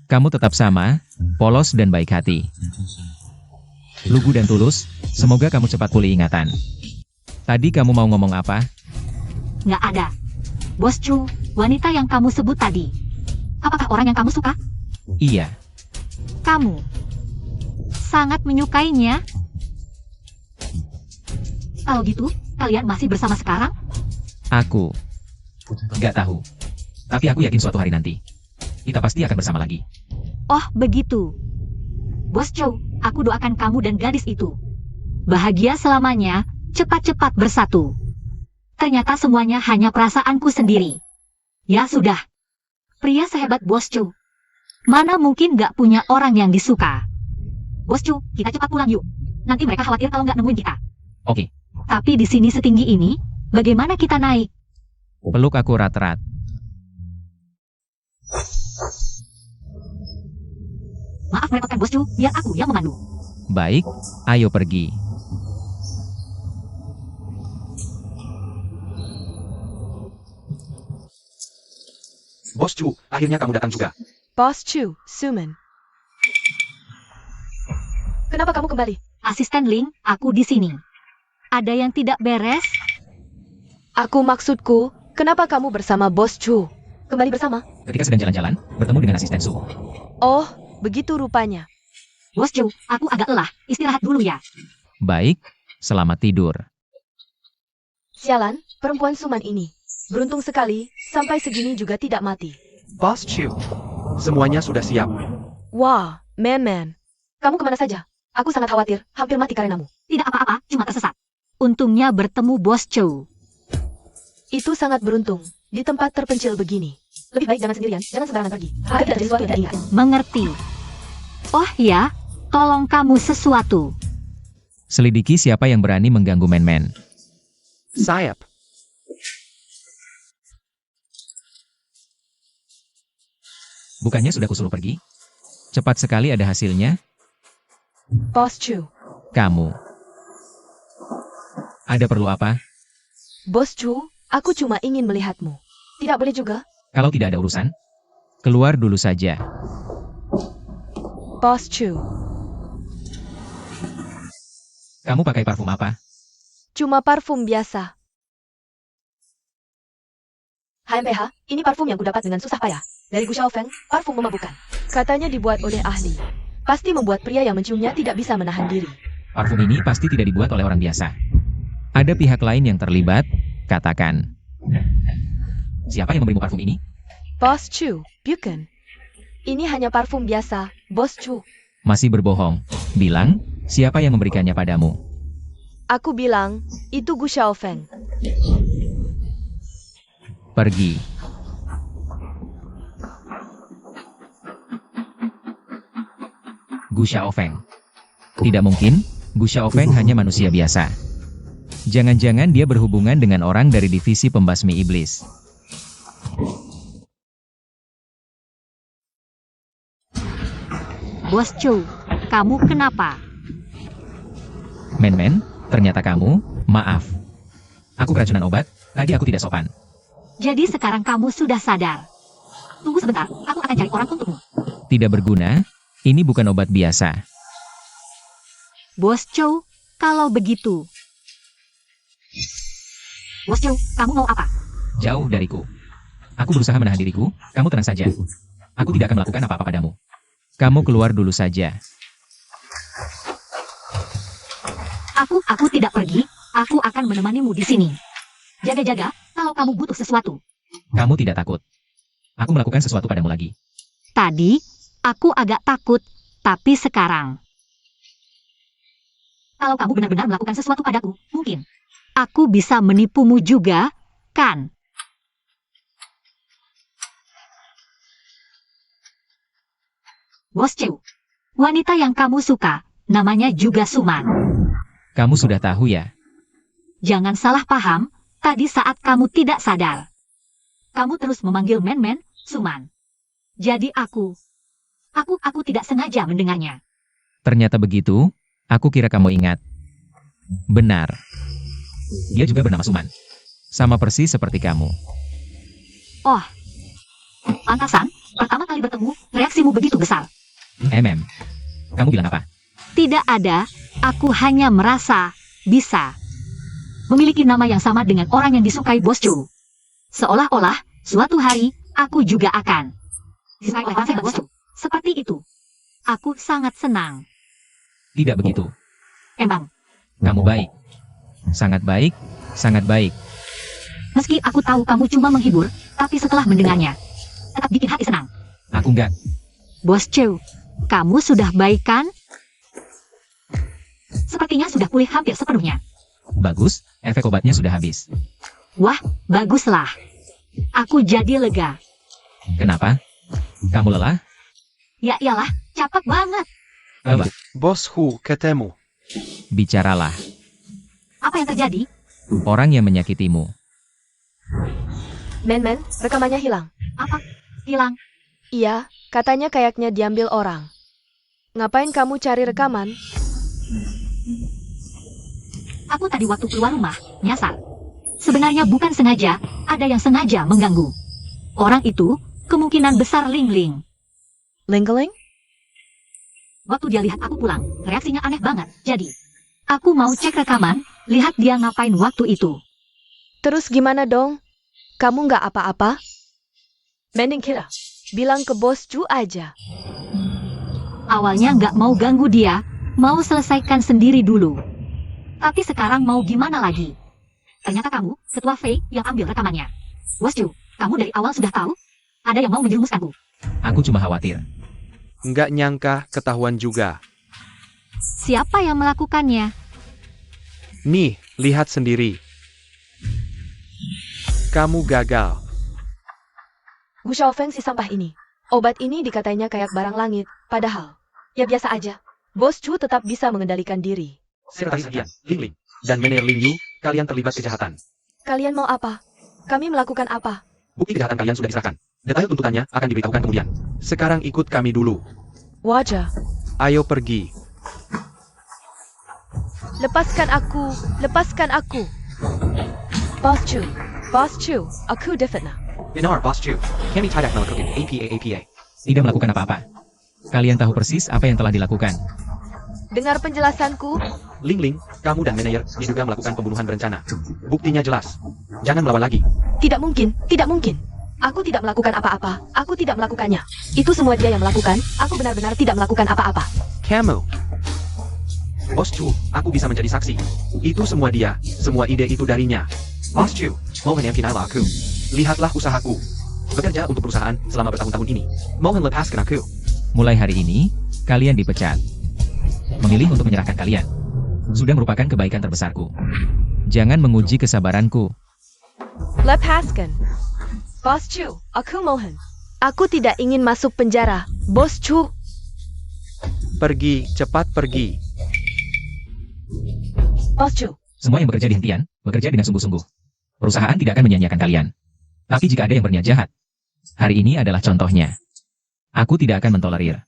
Kamu tetap sama, polos dan baik hati. Lugu dan tulus, semoga kamu cepat pulih ingatan. Tadi kamu mau ngomong apa? Nggak ada. Bos Chu, wanita yang kamu sebut tadi. Apakah orang yang kamu suka? Iya, Kamu sangat menyukainya? Kalau gitu, kalian masih bersama sekarang? aku nggak tahu. Tapi aku yakin suatu hari nanti, kita pasti akan bersama lagi. Oh, begitu. Bos Chow, aku doakan kamu dan gadis itu bahagia selamanya, cepat-cepat bersatu. Ternyata semuanya hanya perasaanku sendiri. Ya sudah. Pria sehebat Bos Chow, mana mungkin gak punya orang yang disuka. Bos Chow, kita cepat pulang yuk. Nanti mereka khawatir kalau nggak nemuin kita. Oke, Tapi di sini setinggi ini, bagaimana kita naik? peluk aku erat-erat. Maaf merepotkan Bos Chow, biar aku yang memandu. Baik, ayo pergi. Bos Chu, akhirnya kamu datang juga. Bos Chu, Suman. Kenapa kamu kembali? Asisten Ling, aku di sini. Ada yang tidak beres? Maksudku, kenapa kamu bersama Bos Chu? Kembali bersama? Ketika sedang jalan-jalan, bertemu dengan asisten Su. Oh, begitu rupanya. Bos Chow, aku agak lelah, istirahat dulu ya. Baik, selamat tidur. Sialan, perempuan Suman ini. Beruntung sekali, sampai segini juga tidak mati. Bos Chu, semuanya sudah siap. Wah, Man. Kamu kemana saja? Aku sangat khawatir, hampir mati karenamu. Tidak apa-apa, cuma tersesat. Untungnya bertemu Bos Chow. Itu sangat beruntung, di tempat terpencil begini. Lebih baik jangan sendirian, jangan sembarangan pergi. Agar tidak ada sesuatu yang tidak ingat. Mengerti. Oh ya, tolong kamu sesuatu. Selidiki siapa yang berani mengganggu Men-Men. Sayap. Bukannya sudah kusuruh pergi? Cepat sekali ada hasilnya. Bos Chu. Kamu. Ada perlu apa? Bos Chu, aku cuma ingin melihatmu. Tidak boleh juga? Kalau tidak ada urusan, keluar dulu saja. Bos Chu. Kamu pakai parfum apa? Cuma parfum biasa. HMPH, ini parfum yang kudapat dengan susah payah. Dari Gu Xiaofeng, parfum memabukkan. Katanya dibuat oleh ahli. Pasti membuat pria yang menciumnya tidak bisa menahan diri. Parfum ini pasti tidak dibuat oleh orang biasa. Ada pihak lain yang terlibat, katakan. Siapa yang memberimu parfum ini? Bos Chu, bukan. Ini hanya parfum biasa, Bos Chu. Masih berbohong. Bilang, siapa yang memberikannya padamu? Aku bilang, itu Gu Xiaofeng. Pergi. Gu Xiaofeng. Tidak mungkin, Gu Xiaofeng hanya manusia biasa. Jangan-jangan dia berhubungan dengan orang dari divisi pembasmi iblis. Bos Chow, kamu kenapa? Men-Men, ternyata kamu, maaf. Aku keracunan obat, tadi aku tidak sopan. Jadi sekarang kamu sudah sadar. Tunggu sebentar, aku akan cari orang untukmu. Tidak berguna, ini bukan obat biasa. Bos Chow, kalau begitu. Bos Chow, kamu mau apa? Jauh dariku. Aku berusaha menahan diriku, kamu tenang saja. Aku tidak akan melakukan apa-apa padamu. Kamu keluar dulu saja. Aku tidak pergi, aku akan menemanimu di sini. Jaga-jaga, kalau kamu butuh sesuatu. Kamu tidak takut. Aku melakukan sesuatu padamu lagi. Tadi, aku agak takut, tapi sekarang. Kalau kamu benar-benar melakukan sesuatu padaku, mungkin. Aku bisa menipumu juga, kan? Bos Chow, wanita yang kamu suka, namanya juga Suman. Kamu sudah tahu ya? Jangan salah paham, tadi saat kamu tidak sadar. Kamu terus memanggil Men-Men, Suman. Jadi aku tidak sengaja mendengarnya. Ternyata begitu, aku kira kamu ingat. Benar. Dia juga bernama Suman. Sama persis seperti kamu. Oh, Pantasan, pertama kali bertemu, reaksimu begitu besar. Kamu bilang apa? Tidak ada, aku hanya merasa bisa memiliki nama yang sama dengan orang yang disukai Bos Chu. Seolah-olah, suatu hari, aku juga akan disukai oleh orang Bos Chu. Seperti itu. Aku sangat senang. Tidak begitu. Emang, Kamu baik. Sangat baik, sangat baik. meski aku tahu kamu cuma menghibur, tapi setelah mendengarnya, tetap bikin hati senang. Aku enggak. Bos Chu, kamu sudah baik kan? Sepertinya sudah pulih hampir sepenuhnya. Bagus, efek obatnya sudah habis. Wah, baguslah. Aku jadi lega. Kenapa? Kamu lelah? Ya iyalah, capek banget. Bos Hu ketemu. Bicaralah. Apa yang terjadi? Orang yang menyakitimu. Men, rekamannya hilang. Apa? Hilang. Iya, katanya kayaknya diambil orang. Ngapain kamu cari rekaman? Aku tadi waktu keluar rumah, nyasar. Sebenarnya bukan sengaja, ada yang sengaja mengganggu. Orang itu, kemungkinan besar Ling Ling. Lingling? Waktu dia lihat aku pulang, reaksinya aneh banget. Jadi, aku mau cek rekaman, lihat dia ngapain waktu itu. Terus gimana dong? Kamu nggak apa-apa? Mending kita bilang ke Bos Chu aja. Awalnya nggak mau ganggu dia, mau selesaikan sendiri dulu. Tapi sekarang mau gimana lagi? Ternyata kamu, ketua Fei, yang ambil rekamannya. Bos Chu, kamu dari awal sudah tahu? Ada yang mau menjerumuskanku. Aku cuma khawatir. Nggak nyangka ketahuan juga. Siapa yang melakukannya? Nih, lihat sendiri. Kamu gagal. Gu Xiaofeng si sampah ini. Obat ini dikatanya kayak barang langit, padahal ya biasa aja. Bos Chu tetap bisa mengendalikan diri. Sekretaris Hadian, Ling Ling, dan Mener Ling Yu, kalian terlibat kejahatan. Kalian mau apa? Kami melakukan apa? Bukti kejahatan kalian sudah diserahkan. Detail tuntutannya akan diberitahukan kemudian. Sekarang ikut kami dulu. Wajah. Ayo pergi. Lepaskan aku, lepaskan aku. Bos Chu, aku difitnah. Benar, Bos Chu. Kami tidak melakukan APA. Tidak melakukan apa-apa. Kalian tahu persis apa yang telah dilakukan. Dengar penjelasanku, Ling Ling, kamu dan Mener diduga melakukan pembunuhan berencana. Buktinya jelas. Jangan melawan lagi. tidak mungkin, tidak mungkin. Aku tidak melakukan apa-apa, aku tidak melakukannya. Itu semua dia yang melakukan, aku benar-benar tidak melakukan apa-apa. Kamu. Bos Chu, aku bisa menjadi saksi. Itu semua dia, semua ide itu darinya. Bos Chu, mohon ampunilah aku. Lihatlah usahaku. Bekerja untuk perusahaan selama bertahun-tahun ini. Mohon lepaskan aku. Mulai hari ini, kalian dipecat. Memilih untuk menyerahkan kalian sudah merupakan kebaikan terbesarku. Jangan menguji kesabaranku. Lepaskan. Bos Chu, aku mohon. Aku tidak ingin masuk penjara, Bos Chu. Pergi, cepat pergi. Bos Chu, Semua yang bekerja di hentian, bekerja dengan sungguh-sungguh. Perusahaan tidak akan menyia-nyiakan kalian. Tapi jika ada yang berniat jahat, hari ini adalah contohnya. Aku tidak akan mentolerir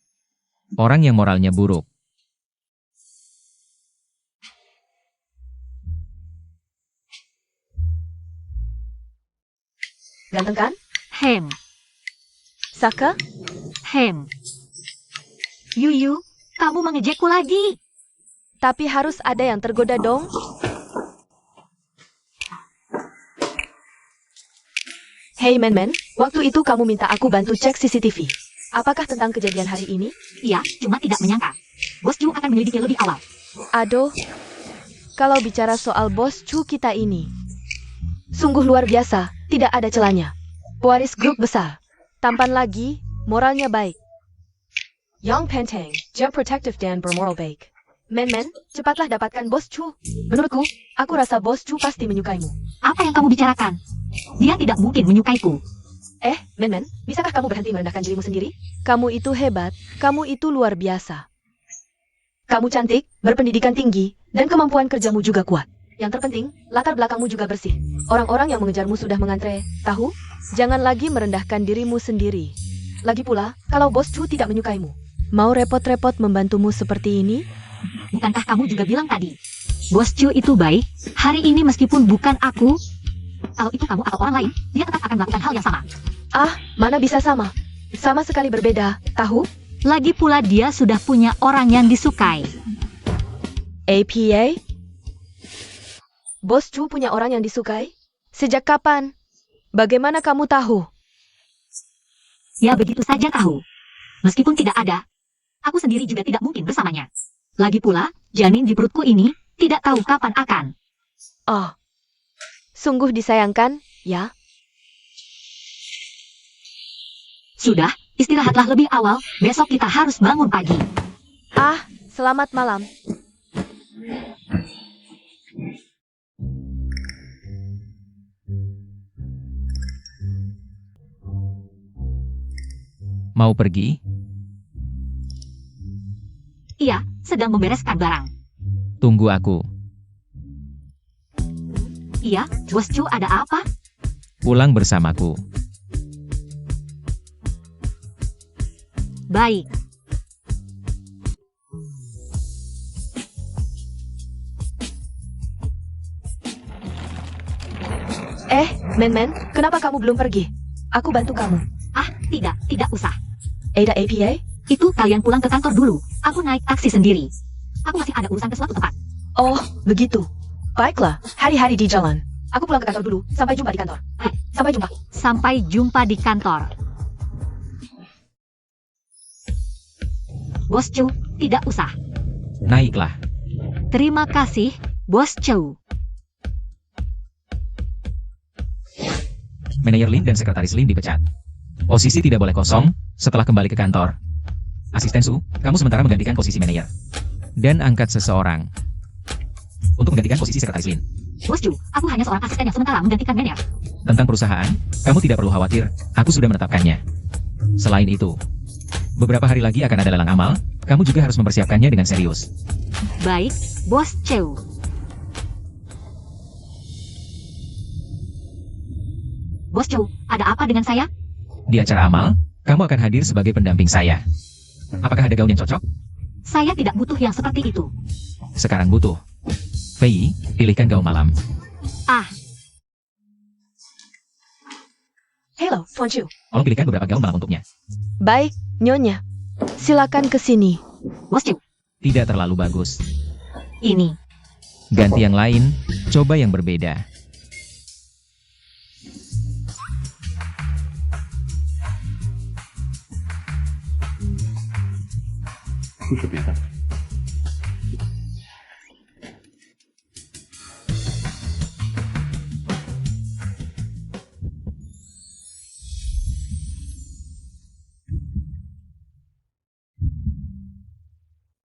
orang yang moralnya buruk. ganteng kan? Hem, Saka? hem. Yuyu, kamu mengejekku lagi. Tapi harus ada yang tergoda dong. Hey Men, waktu itu kamu minta aku bantu cek CCTV. Apakah tentang kejadian hari ini? Iya, cuma tidak menyangka. Bos Chu akan menyelidiki lebih awal. Aduh, kalau bicara soal Bos Chu kita ini, sungguh luar biasa, tidak ada celahnya. Pewaris grup besar, tampan lagi, moralnya baik. Yang Penteng, dia protective dan bermoral baik. Men, cepatlah dapatkan Bos Chu. Menurutku, aku rasa Bos Chu pasti menyukaimu. Apa yang kamu bicarakan? Dia tidak mungkin menyukaiku. Men, bisakah kamu berhenti merendahkan dirimu sendiri? Kamu itu hebat, kamu itu luar biasa. Kamu cantik, berpendidikan tinggi, dan kemampuan kerjamu juga kuat. Yang terpenting, latar belakangmu juga bersih. Orang-orang yang mengejarmu sudah mengantre, tahu? Jangan lagi merendahkan dirimu sendiri. Lagi pula, kalau Bos Chu tidak menyukaimu, mau repot-repot membantumu seperti ini? Bukankah kamu juga bilang tadi? Bos Chu itu baik, hari ini meskipun bukan aku, kalau itu kamu atau orang lain, dia tetap akan melakukan hal yang sama. Ah, mana bisa sama? Sama sekali berbeda, tahu? Lagi pula dia sudah punya orang yang disukai. APA? Bos Chu punya orang yang disukai? Sejak kapan? Bagaimana kamu tahu? Ya begitu saja tahu. Meskipun tidak ada, aku sendiri juga tidak mungkin bersamanya. Lagi pula, janin di perutku ini tidak tahu kapan akan. Oh, sungguh disayangkan, ya? Sudah, istirahatlah lebih awal, besok kita harus bangun pagi. Ah, selamat malam. Mau pergi? Iya, sedang membereskan barang. Tunggu aku. Iya, Bos Chu ada apa? Pulang bersamaku. Baik. Men, kenapa kamu belum pergi? Aku bantu kamu. Ah, tidak usah. Ada APA? Itu kalian pulang ke kantor dulu. Aku naik taksi sendiri. Aku masih ada urusan ke suatu tempat. Oh, begitu. Baiklah, hari-hari di jalan. Aku pulang ke kantor dulu. Sampai jumpa di kantor. Sampai jumpa. Sampai jumpa di kantor. Bos Chu, tidak usah. Naiklah. Terima kasih, Bos Chu. Manajer Lin dan Sekretaris Lin dipecat. Posisi tidak boleh kosong setelah kembali ke kantor. Asisten Su, kamu sementara menggantikan posisi manajer. Dan angkat seseorang untuk menggantikan posisi Sekretaris Lin. Bos Chu, aku hanya seorang asisten yang sementara menggantikan manajer. Tentang perusahaan, kamu tidak perlu khawatir, aku sudah menetapkannya. Selain itu, beberapa hari lagi akan ada lelang amal, kamu juga harus mempersiapkannya dengan serius. Baik, Bos Chu. Bos Chu, ada apa dengan saya? Di acara amal, kamu akan hadir sebagai pendamping saya. Apakah ada gaun yang cocok? Saya tidak butuh yang seperti itu. Sekarang butuh. Fei, pilihkan gaun malam. Ah, Hello, Tuan Chu. Tolong pilihkan beberapa gaun malam untuknya. Baik, Nyonya. Silakan ke sini. Bos Chu, Tidak terlalu bagus. ini. Ganti yang lain, coba yang berbeda.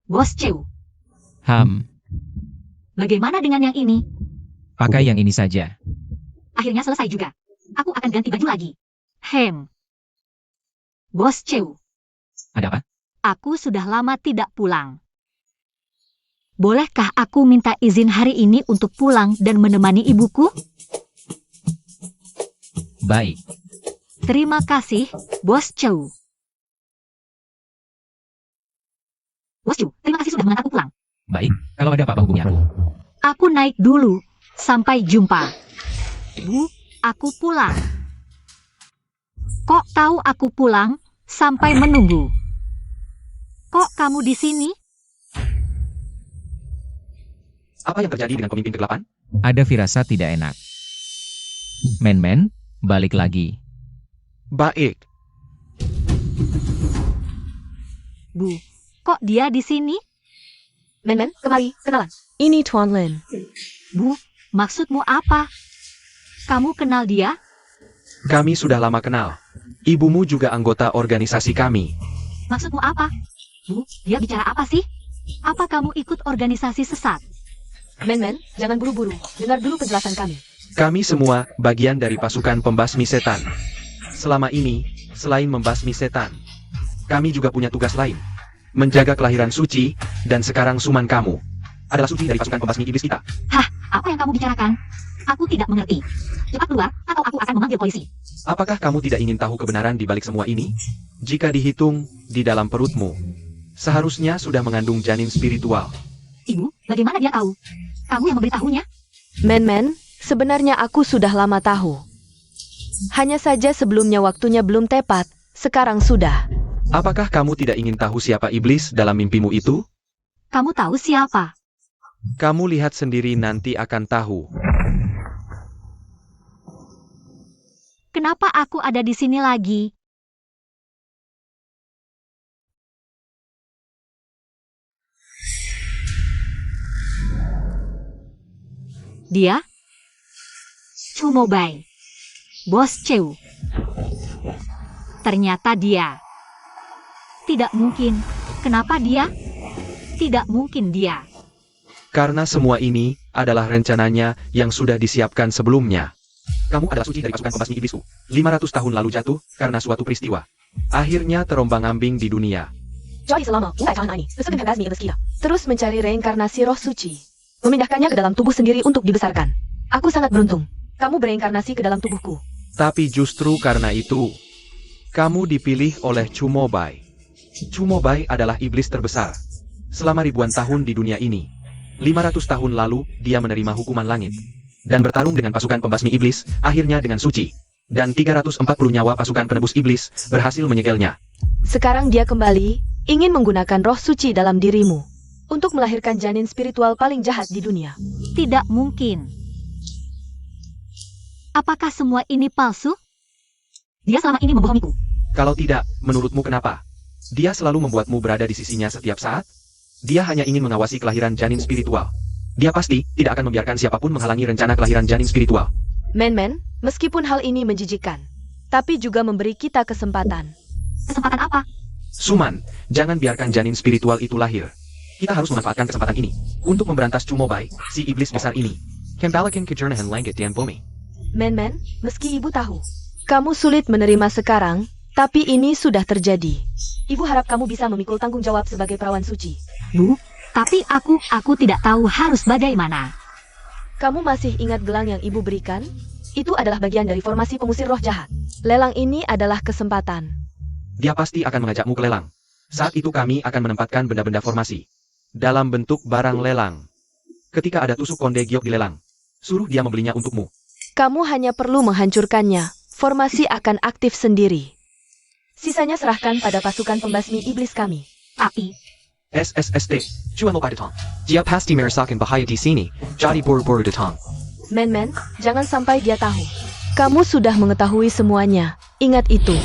Bos Chu, bagaimana dengan yang ini? Pakai yang ini saja. Akhirnya selesai juga. Aku akan ganti baju lagi. Bos Chu, Ada apa? aku sudah lama tidak pulang. Bolehkah aku minta izin hari ini untuk pulang dan menemani ibuku? Baik. Terima kasih, Bos Chu. Bos Chu, terima kasih sudah mengantarku pulang. Baik, kalau ada apa-apa hubungi aku. Aku naik dulu. Sampai jumpa. Bu, aku pulang. Kok tahu aku pulang sampai menunggu? Kok kamu di sini? Apa yang terjadi dengan pemimpin ke-8? Ada firasat tidak enak. Men, balik lagi. Baik. Bu, kok dia di sini? Men, kemari, kenalan. Ini Tuan Lin. Bu, maksudmu apa? Kamu kenal dia? Kami sudah lama kenal. Ibumu juga anggota organisasi kami. Maksudmu apa? Bu, dia bicara apa sih? Apa kamu ikut organisasi sesat? Men, jangan buru-buru. Dengar dulu penjelasan kami. Kami semua bagian dari pasukan pembasmi setan. Selama ini, selain membasmi setan, kami juga punya tugas lain. Menjaga kelahiran suci, dan sekarang Suman kamu adalah suci dari pasukan pembasmi iblis kita. Hah, apa yang kamu bicarakan? Aku tidak mengerti. Cepat keluar, atau aku akan memanggil polisi. Apakah kamu tidak ingin tahu kebenaran di balik semua ini? Jika dihitung di dalam perutmu, seharusnya sudah mengandung janin spiritual. Ibu, bagaimana dia tahu? Kamu yang memberitahunya? Men, sebenarnya aku sudah lama tahu. Hanya saja sebelumnya waktunya belum tepat, sekarang sudah. Apakah kamu tidak ingin tahu siapa iblis dalam mimpimu itu? Kamu tahu siapa? Kamu lihat sendiri nanti akan tahu. Kenapa aku ada di sini lagi? Dia? Chu Mobai. Bos Chu. Ternyata dia. Tidak mungkin. Kenapa dia? Tidak mungkin dia. Karena semua ini adalah rencananya yang sudah disiapkan sebelumnya. Kamu adalah suci dari pasukan pembasmi iblisku. 500 tahun lalu jatuh karena suatu peristiwa. Akhirnya terombang-ambing di dunia. Jadi selama 500 tahun ini, sesuai dengan iblis kita. Terus mencari reinkarnasi roh suci. Memindahkannya ke dalam tubuh sendiri untuk dibesarkan. Aku sangat beruntung. Kamu bereinkarnasi ke dalam tubuhku. Tapi justru karena itu, kamu dipilih oleh Chu Mobai. Chu Mobai adalah iblis terbesar. Selama ribuan tahun di dunia ini. 500 tahun lalu, dia menerima hukuman langit. Dan bertarung dengan pasukan pembasmi iblis, akhirnya dengan suci. Dan 340 nyawa pasukan penebus iblis berhasil menyegelnya. Sekarang dia kembali, ingin menggunakan roh suci dalam dirimu. Untuk melahirkan janin spiritual paling jahat di dunia. Tidak mungkin. Apakah semua ini palsu? Dia selama ini membohongiku. Kalau tidak, menurutmu kenapa? Dia selalu membuatmu berada di sisinya setiap saat? Dia hanya ingin mengawasi kelahiran janin spiritual. Dia pasti tidak akan membiarkan siapapun menghalangi rencana kelahiran janin spiritual. Men, meskipun hal ini menjijikan, tapi juga memberi kita kesempatan. Kesempatan apa? Suman, jangan biarkan janin spiritual itu lahir. Kita harus memanfaatkan kesempatan ini untuk memberantas Chu Mobai, si iblis besar ini. Kembalikan ke Jernahan Langit dan Bumi. Men, meski ibu tahu, kamu sulit menerima sekarang, tapi ini sudah terjadi. Ibu harap kamu bisa memikul tanggung jawab sebagai perawan suci. Bu, tapi aku tidak tahu harus bagaimana. Kamu masih ingat gelang yang ibu berikan? Itu adalah bagian dari formasi pengusir roh jahat. Lelang ini adalah kesempatan. Dia pasti akan mengajakmu ke lelang. Saat itu kami akan menempatkan benda-benda formasi dalam bentuk barang lelang. Ketika ada tusuk konde giok di lelang, suruh dia membelinya untukmu. Kamu hanya perlu menghancurkannya. Formasi akan aktif sendiri. Sisanya serahkan pada pasukan pembasmi iblis kami. Tapi, SSSD, Chuan Lopai Datang. Dia pasti merasakan bahaya di sini, jadi buru-buru datang. Men, jangan sampai dia tahu. Kamu sudah mengetahui semuanya. Ingat itu.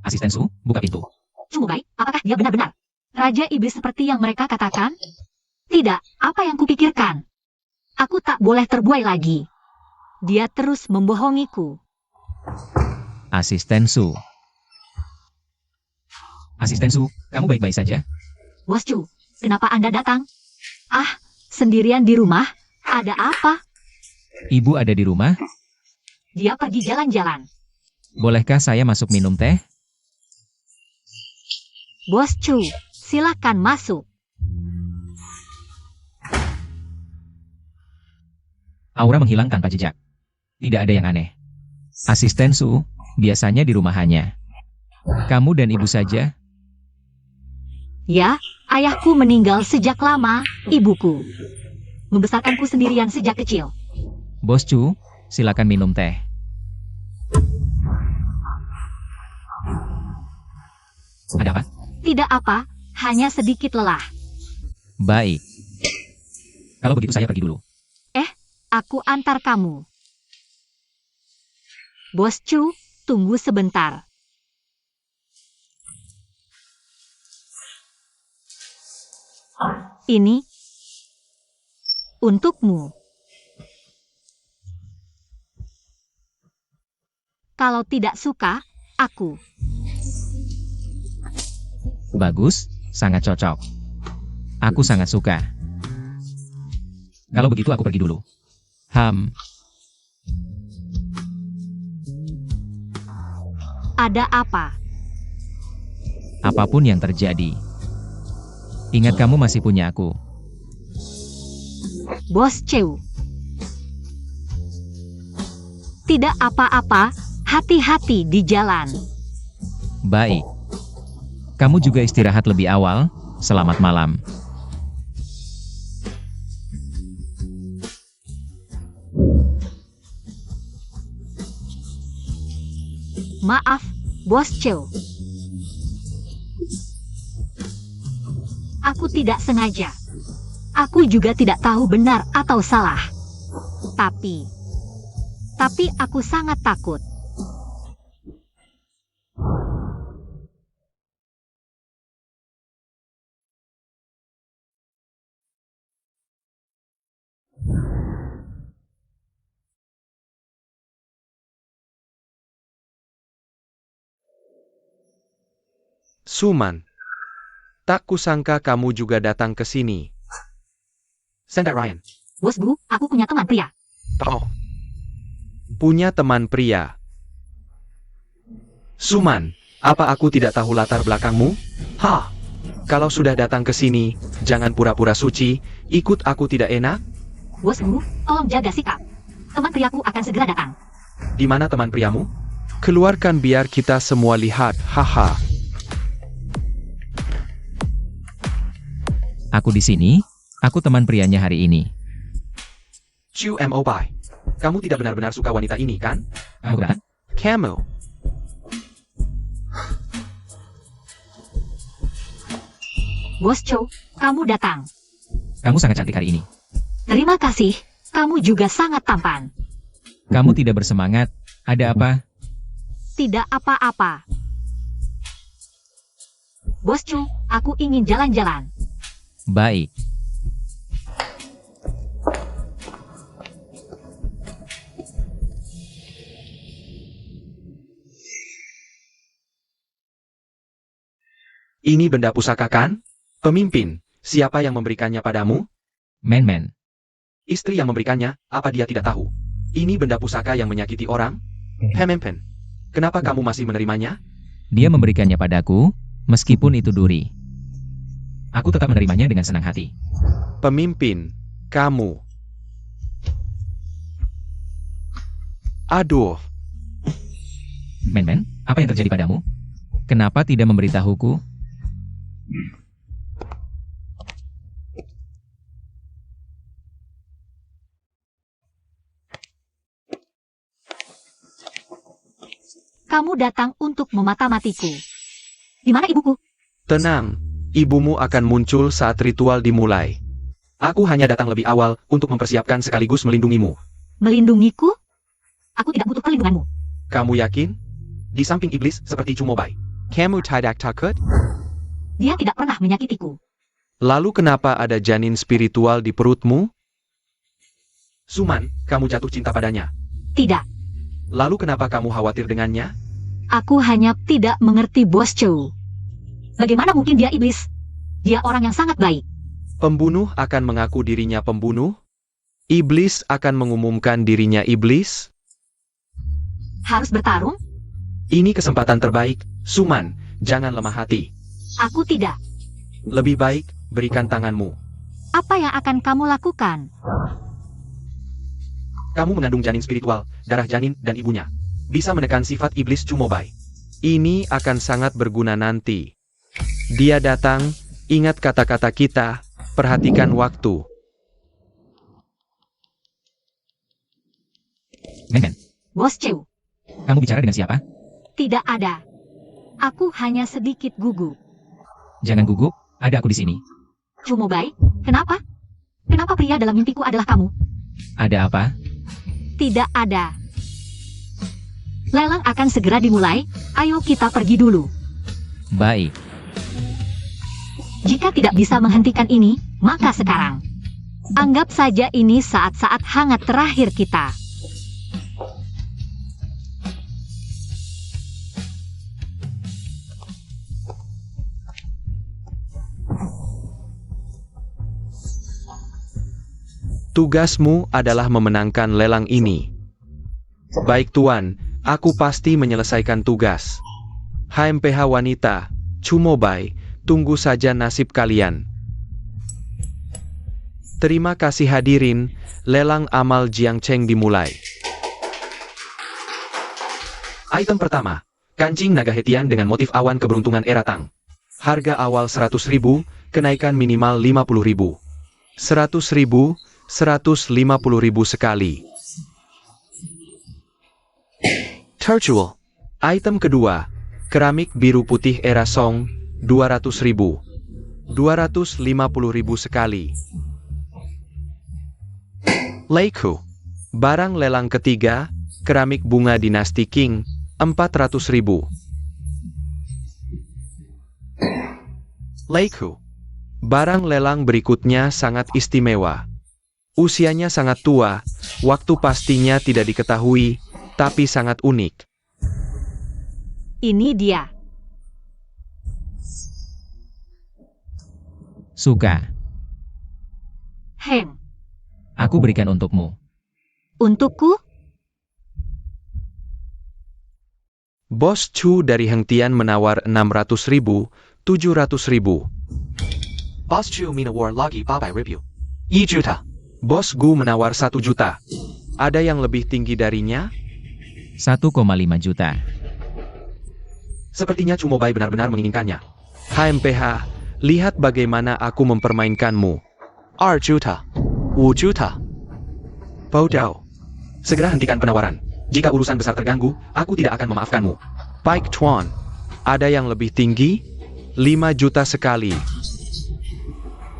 Asisten Su, buka pintu. Chu Mobai, apakah dia benar-benar raja iblis seperti yang mereka katakan? Tidak, apa yang kupikirkan? Aku tak boleh terbuai lagi. Dia terus membohongiku. Asisten Su. Asisten Su, kamu baik-baik saja? Bos Chu, kenapa Anda datang? Ah, sendirian di rumah? Ada apa? Ibu ada di rumah? Dia pergi jalan-jalan. Bolehkah saya masuk minum teh? Bos Chu, silakan masuk. Aura menghilang tanpa jejak. Tidak ada yang aneh. Asisten Su, biasanya di rumah hanya kamu dan ibu saja. Ya, ayahku meninggal sejak lama, ibuku membesarkanku sendirian sejak kecil. Bos Chu, silakan minum teh. Ada apa? Tidak apa, hanya sedikit lelah. Baik. Kalau begitu saya pergi dulu. Aku antar kamu. Bos Chu, tunggu sebentar. Ini untukmu. Kalau tidak suka, aku. Bagus, sangat cocok. Aku sangat suka. Kalau begitu aku pergi dulu. Ada apa? Apapun yang terjadi. Ingat kamu masih punya aku. Bos Chu. Tidak apa-apa, hati-hati di jalan. Baik. Kamu juga istirahat lebih awal. Selamat malam. Maaf, Bos Chow. Aku tidak sengaja. Aku juga tidak tahu benar atau salah. Tapi aku sangat takut. Suman, tak kusangka kamu juga datang ke sini. Senda Ryan. Bos Bu, aku punya teman pria. Oh. Punya teman pria. Suman, apa aku tidak tahu latar belakangmu? Ha! Kalau sudah datang ke sini, jangan pura-pura suci, ikut aku tidak enak? Bos Bu, tolong jaga sikap. Teman priaku akan segera datang. Di mana teman priamu? Keluarkan biar kita semua lihat, haha. Aku di sini, aku teman prianya hari ini. Chu Mo Bai. Kamu tidak benar-benar suka wanita ini, kan? Bukan? Kamu. Bos Chow, kamu datang. Kamu sangat cantik hari ini. Terima kasih, kamu juga sangat tampan. Kamu tidak bersemangat. Ada apa? Tidak apa-apa. Bos Chow, aku ingin jalan-jalan. Baik. Ini benda pusaka kan? Pemimpin, siapa yang memberikannya padamu? Men. Istri yang memberikannya, apa dia tidak tahu? Ini benda pusaka yang menyakiti orang? Pemimpin, kenapa kamu masih menerimanya? Dia memberikannya padaku, meskipun itu duri. Aku tetap menerimanya dengan senang hati. Pemimpin, kamu. Aduh, Men, apa yang terjadi padamu? Kenapa tidak memberitahuku? Kamu datang untuk memata-matiku. Di mana ibuku? tenang. Ibumu akan muncul saat ritual dimulai. Aku hanya datang lebih awal untuk mempersiapkan sekaligus melindungimu. Melindungiku? Aku tidak butuh perlindunganmu. Kamu yakin? Di samping iblis seperti Cumobai. Kamu tidak takut? Dia tidak pernah menyakitiku. Lalu kenapa ada janin spiritual di perutmu? Suman, kamu jatuh cinta padanya. Tidak, Lalu kenapa kamu khawatir dengannya? aku hanya tidak mengerti Bos Chow. Bagaimana mungkin dia iblis? Dia orang yang sangat baik. Pembunuh akan mengaku dirinya pembunuh? Iblis akan mengumumkan dirinya iblis? Harus bertarung? Ini kesempatan terbaik. Suman, jangan lemah hati. Aku tidak. Lebih baik, berikan tanganmu. Apa yang akan kamu lakukan? Kamu mengandung janin spiritual, darah janin dan ibunya. Bisa menekan sifat iblis Cumobai. Ini akan sangat berguna nanti. Dia datang, ingat kata-kata kita, perhatikan waktu. Men, Bos Chow, kamu bicara dengan siapa? tidak ada. Aku hanya sedikit gugup. Jangan gugup, ada aku di sini. Cumobai, kenapa? Kenapa pria dalam mimpiku adalah kamu? Ada apa? Tidak ada. Lelang akan segera dimulai, ayo kita pergi dulu. Baik. Jika tidak bisa menghentikan ini, maka sekarang. Anggap saja ini saat-saat hangat terakhir kita. Tugasmu adalah memenangkan lelang ini. Baik Tuan, aku pasti menyelesaikan tugas. HMPH wanita, Cumobai, tunggu saja nasib kalian. Terima kasih hadirin, lelang amal Jiangcheng dimulai. Item pertama, kancing naga hetian dengan motif awan keberuntungan era Tang. Harga awal 100.000, kenaikan minimal 50.000. 100.000, 150.000 sekali. Terjual. Item kedua, keramik biru putih era Song, 200.000. 250.000 sekali. Leiku, barang lelang ketiga, keramik bunga dinasti Qing, 400.000. Leiku, barang lelang berikutnya sangat istimewa. Usianya sangat tua, waktu pastinya tidak diketahui, tapi sangat unik. Ini dia. Suka. Heng, Aku berikan untukmu. untukku? Bos Chu dari Heng Tian menawar 600.000, 700.000. Bos Chu menawar lagi 800.000. 1 juta. Bos Gu menawar 1 juta. Ada yang lebih tinggi darinya? 1,5 juta. Sepertinya Chu Mobai benar-benar menginginkannya. HMPH, lihat bagaimana aku mempermainkanmu. 2 juta. 5 juta. Bodoh. Segera hentikan penawaran. Jika urusan besar terganggu, aku tidak akan memaafkanmu. Pike Tuan, ada yang lebih tinggi? 5 juta sekali.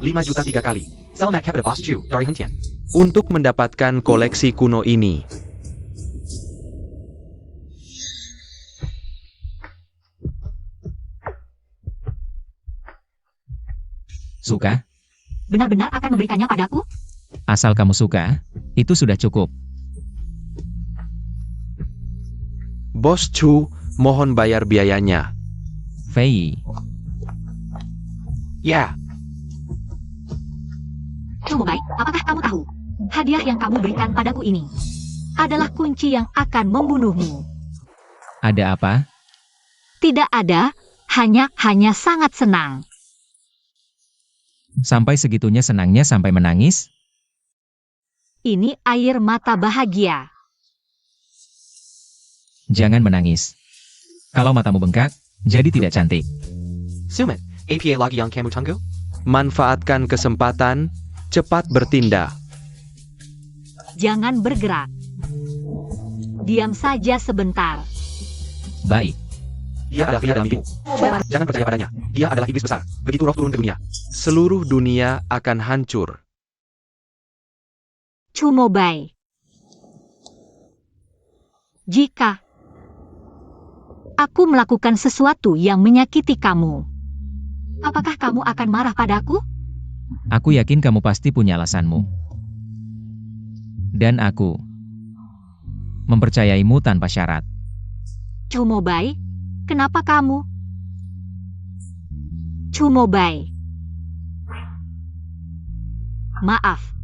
5 juta 3 kali. Selamat kepada Bos Chu dari Heng Tian. Untuk mendapatkan koleksi kuno ini. Suka? Benar-benar akan memberikannya padaku? Asal kamu suka, itu sudah cukup. Bos Chu, mohon bayar biayanya. Fei, Ya, Cumobai, apakah kamu tahu? Hadiah yang kamu berikan padaku ini adalah kunci yang akan membunuhmu. ada apa? Tidak ada, hanya sangat senang. Sampai segitunya senangnya sampai menangis? Ini air mata bahagia. Jangan menangis. Kalau matamu bengkak, jadi tidak cantik. Suman, APA lagi yang kamu tunggu? Manfaatkan kesempatan, cepat bertindak. Jangan bergerak. Diam saja sebentar. Baik. Dia adalah pria dalam mimpimu. Jangan percaya padanya. Dia adalah iblis besar. Begitu roh turun ke dunia. Seluruh dunia akan hancur. Cumobai. Jika aku melakukan sesuatu yang menyakiti kamu, apakah kamu akan marah padaku? Aku yakin kamu pasti punya alasanmu. Dan aku mempercayaimu tanpa syarat. Cumobai, kenapa kamu? Cumobai. Maaf.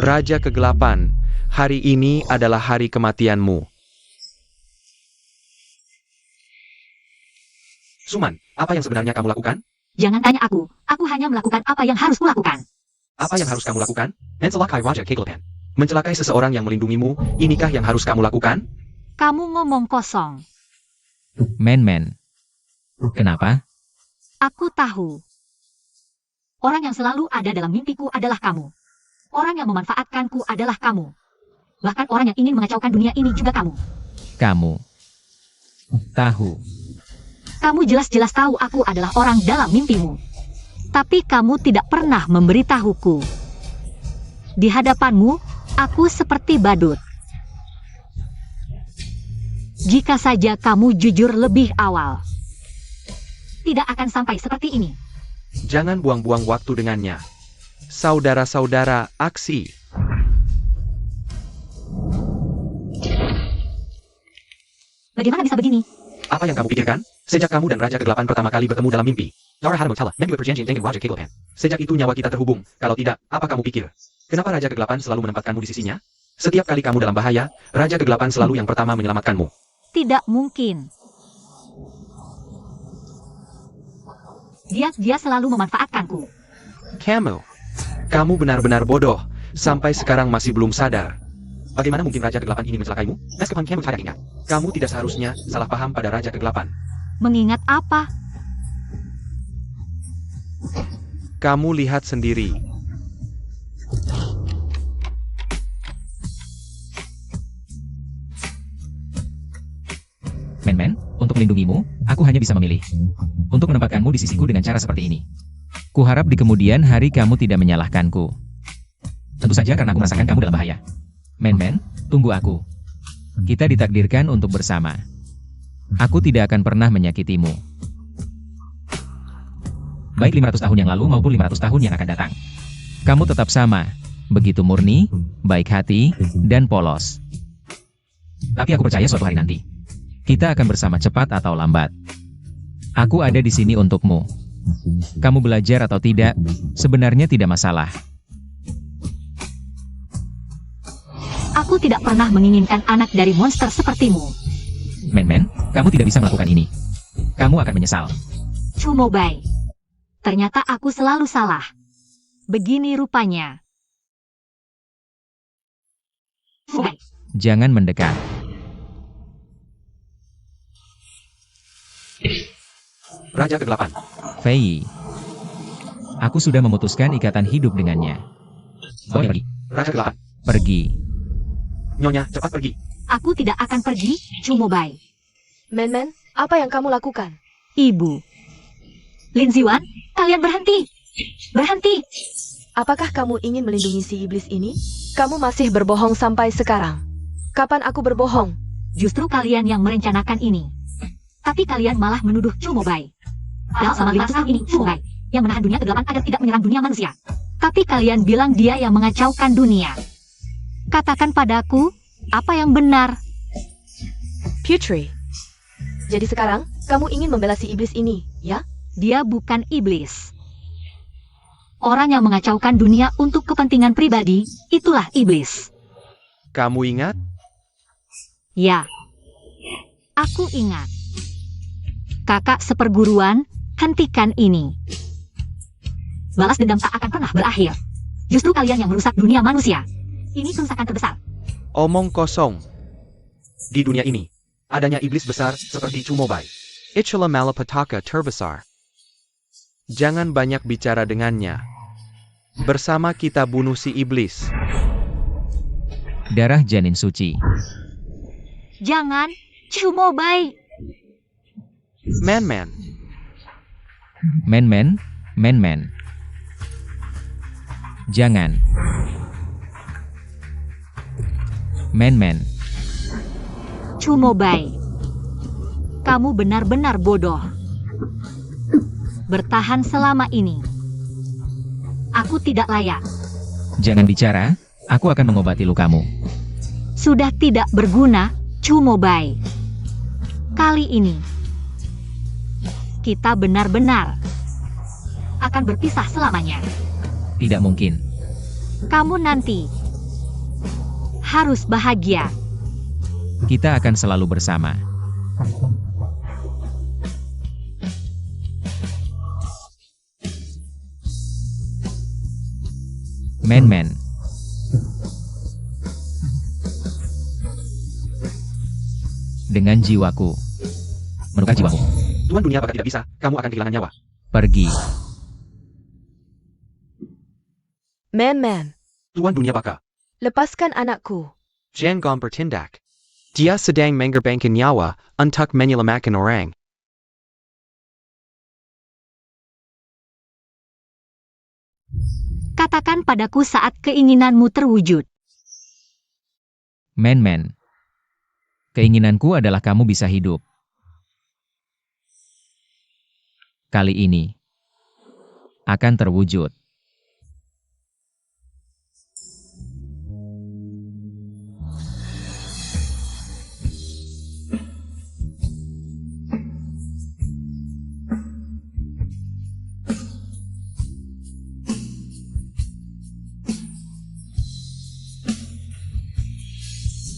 Raja Kegelapan, hari ini adalah hari kematianmu. Suman, apa yang sebenarnya kamu lakukan? Jangan tanya aku hanya melakukan apa yang harus kulakukan. Apa yang harus kamu lakukan? Mencelakai Raja Kegelapan. Mencelakai seseorang yang melindungimu, inikah yang harus kamu lakukan? Kamu ngomong kosong. Men. Kenapa? Aku tahu. Orang yang selalu ada dalam mimpiku adalah kamu. Orang yang memanfaatkanku adalah kamu. Bahkan orang yang ingin mengacaukan dunia ini juga kamu. Kamu tahu. Kamu jelas-jelas tahu aku adalah orang dalam mimpimu. Tapi kamu tidak pernah memberitahuku. Di hadapanmu, aku seperti badut. Jika saja kamu jujur lebih awal, tidak akan sampai seperti ini. Jangan buang-buang waktu dengannya. Saudara-saudara, aksi. Bagaimana bisa begini? Apa yang kamu pikirkan? Sejak kamu dan Raja Kegelapan pertama kali bertemu dalam mimpi, Nara Haramutala, membuat perjanjian dengan Raja Kegelapan. Sejak itu nyawa kita terhubung. Kalau tidak, apa kamu pikir? Kenapa Raja Kegelapan selalu menempatkanmu di sisinya? Setiap kali kamu dalam bahaya, Raja Kegelapan selalu yang pertama menyelamatkanmu. Tidak mungkin. Dia selalu memanfaatkanku. Kamu benar-benar bodoh. Sampai sekarang masih belum sadar. Bagaimana mungkin Raja Kegelapan ini mencelakaimu? Meskipun kamu tidak ingat, kamu tidak seharusnya salah paham pada Raja Kegelapan. Mengingat apa? Kamu lihat sendiri. Men-men, untuk melindungimu, aku hanya bisa memilih. Untuk menempatkanmu di sisiku dengan cara seperti ini. Kuharap di kemudian hari kamu tidak menyalahkanku. Tentu saja karena aku merasakan kamu dalam bahaya. Men-men, tunggu aku. Kita ditakdirkan untuk bersama. Aku tidak akan pernah menyakitimu. Baik 500 tahun yang lalu maupun 500 tahun yang akan datang. Kamu tetap sama, begitu murni, baik hati, dan polos. Tapi aku percaya suatu hari nanti, kita akan bersama cepat atau lambat. Aku ada di sini untukmu. Kamu belajar atau tidak, sebenarnya tidak masalah. Aku tidak pernah menginginkan anak dari monster sepertimu. Men-men, kamu tidak bisa melakukan ini. Kamu akan menyesal. Chumobai. Ternyata aku selalu salah. Begini rupanya. Chumobai. Jangan mendekat. Raja ke-8. Fei. Aku sudah memutuskan ikatan hidup dengannya. Oke, pergi. Raja ke-8. Pergi. Nyonya, cepat pergi. Aku tidak akan pergi, Chumobai. Men-men, apa yang kamu lakukan? Ibu. Lin Ziwan, kalian berhenti. Berhenti. Apakah kamu ingin melindungi si iblis ini? Kamu masih berbohong sampai sekarang. Kapan aku berbohong? Justru kalian yang merencanakan ini. Tapi kalian malah menuduh Chumobai. Dalam selama 500 tahun ini, Chumobai yang menahan dunia ke-8 agar tidak menyerang dunia manusia. Tapi kalian bilang dia yang mengacaukan dunia. Katakan padaku, apa yang benar? Putri. Jadi sekarang, kamu ingin membela si iblis ini, ya? Dia bukan iblis. Orang yang mengacaukan dunia untuk kepentingan pribadi, itulah iblis. Kamu ingat? Ya. Aku ingat. Kakak seperguruan, hentikan ini. Balas dendam tak akan pernah berakhir. Justru kalian yang merusak dunia manusia. Ini kerusakan terbesar. Omong kosong. Di dunia ini, adanya iblis besar seperti Chumobai. Itulah malapetaka terbesar. Jangan banyak bicara dengannya. Bersama kita bunuh si iblis. Darah janin suci. Jangan, Chumobai. Man-man. Men-men, men-men. Jangan. Men-men. Chumobai. Kamu benar-benar bodoh. Bertahan selama ini. Aku tidak layak. Jangan bicara, aku akan mengobati lukamu. Sudah tidak berguna, Chumobai. Kali ini, kita benar-benar akan berpisah selamanya. Tidak mungkin. Kamu nanti harus bahagia. Kita akan selalu bersama. Men-men. Dengan jiwaku. Menukar jiwamu. Tuan dunia bakal tidak bisa, kamu akan kehilangan nyawa. Pergi. Men-men, Tuan dunia baka. lepaskan anakku. Jangan bertindak. Dia sedang mengorbankan nyawa untuk menyelamatkan orang. Katakan padaku saat keinginanmu terwujud. Men-men. Keinginanku adalah kamu bisa hidup. Kali ini akan terwujud.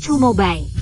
Chumobai.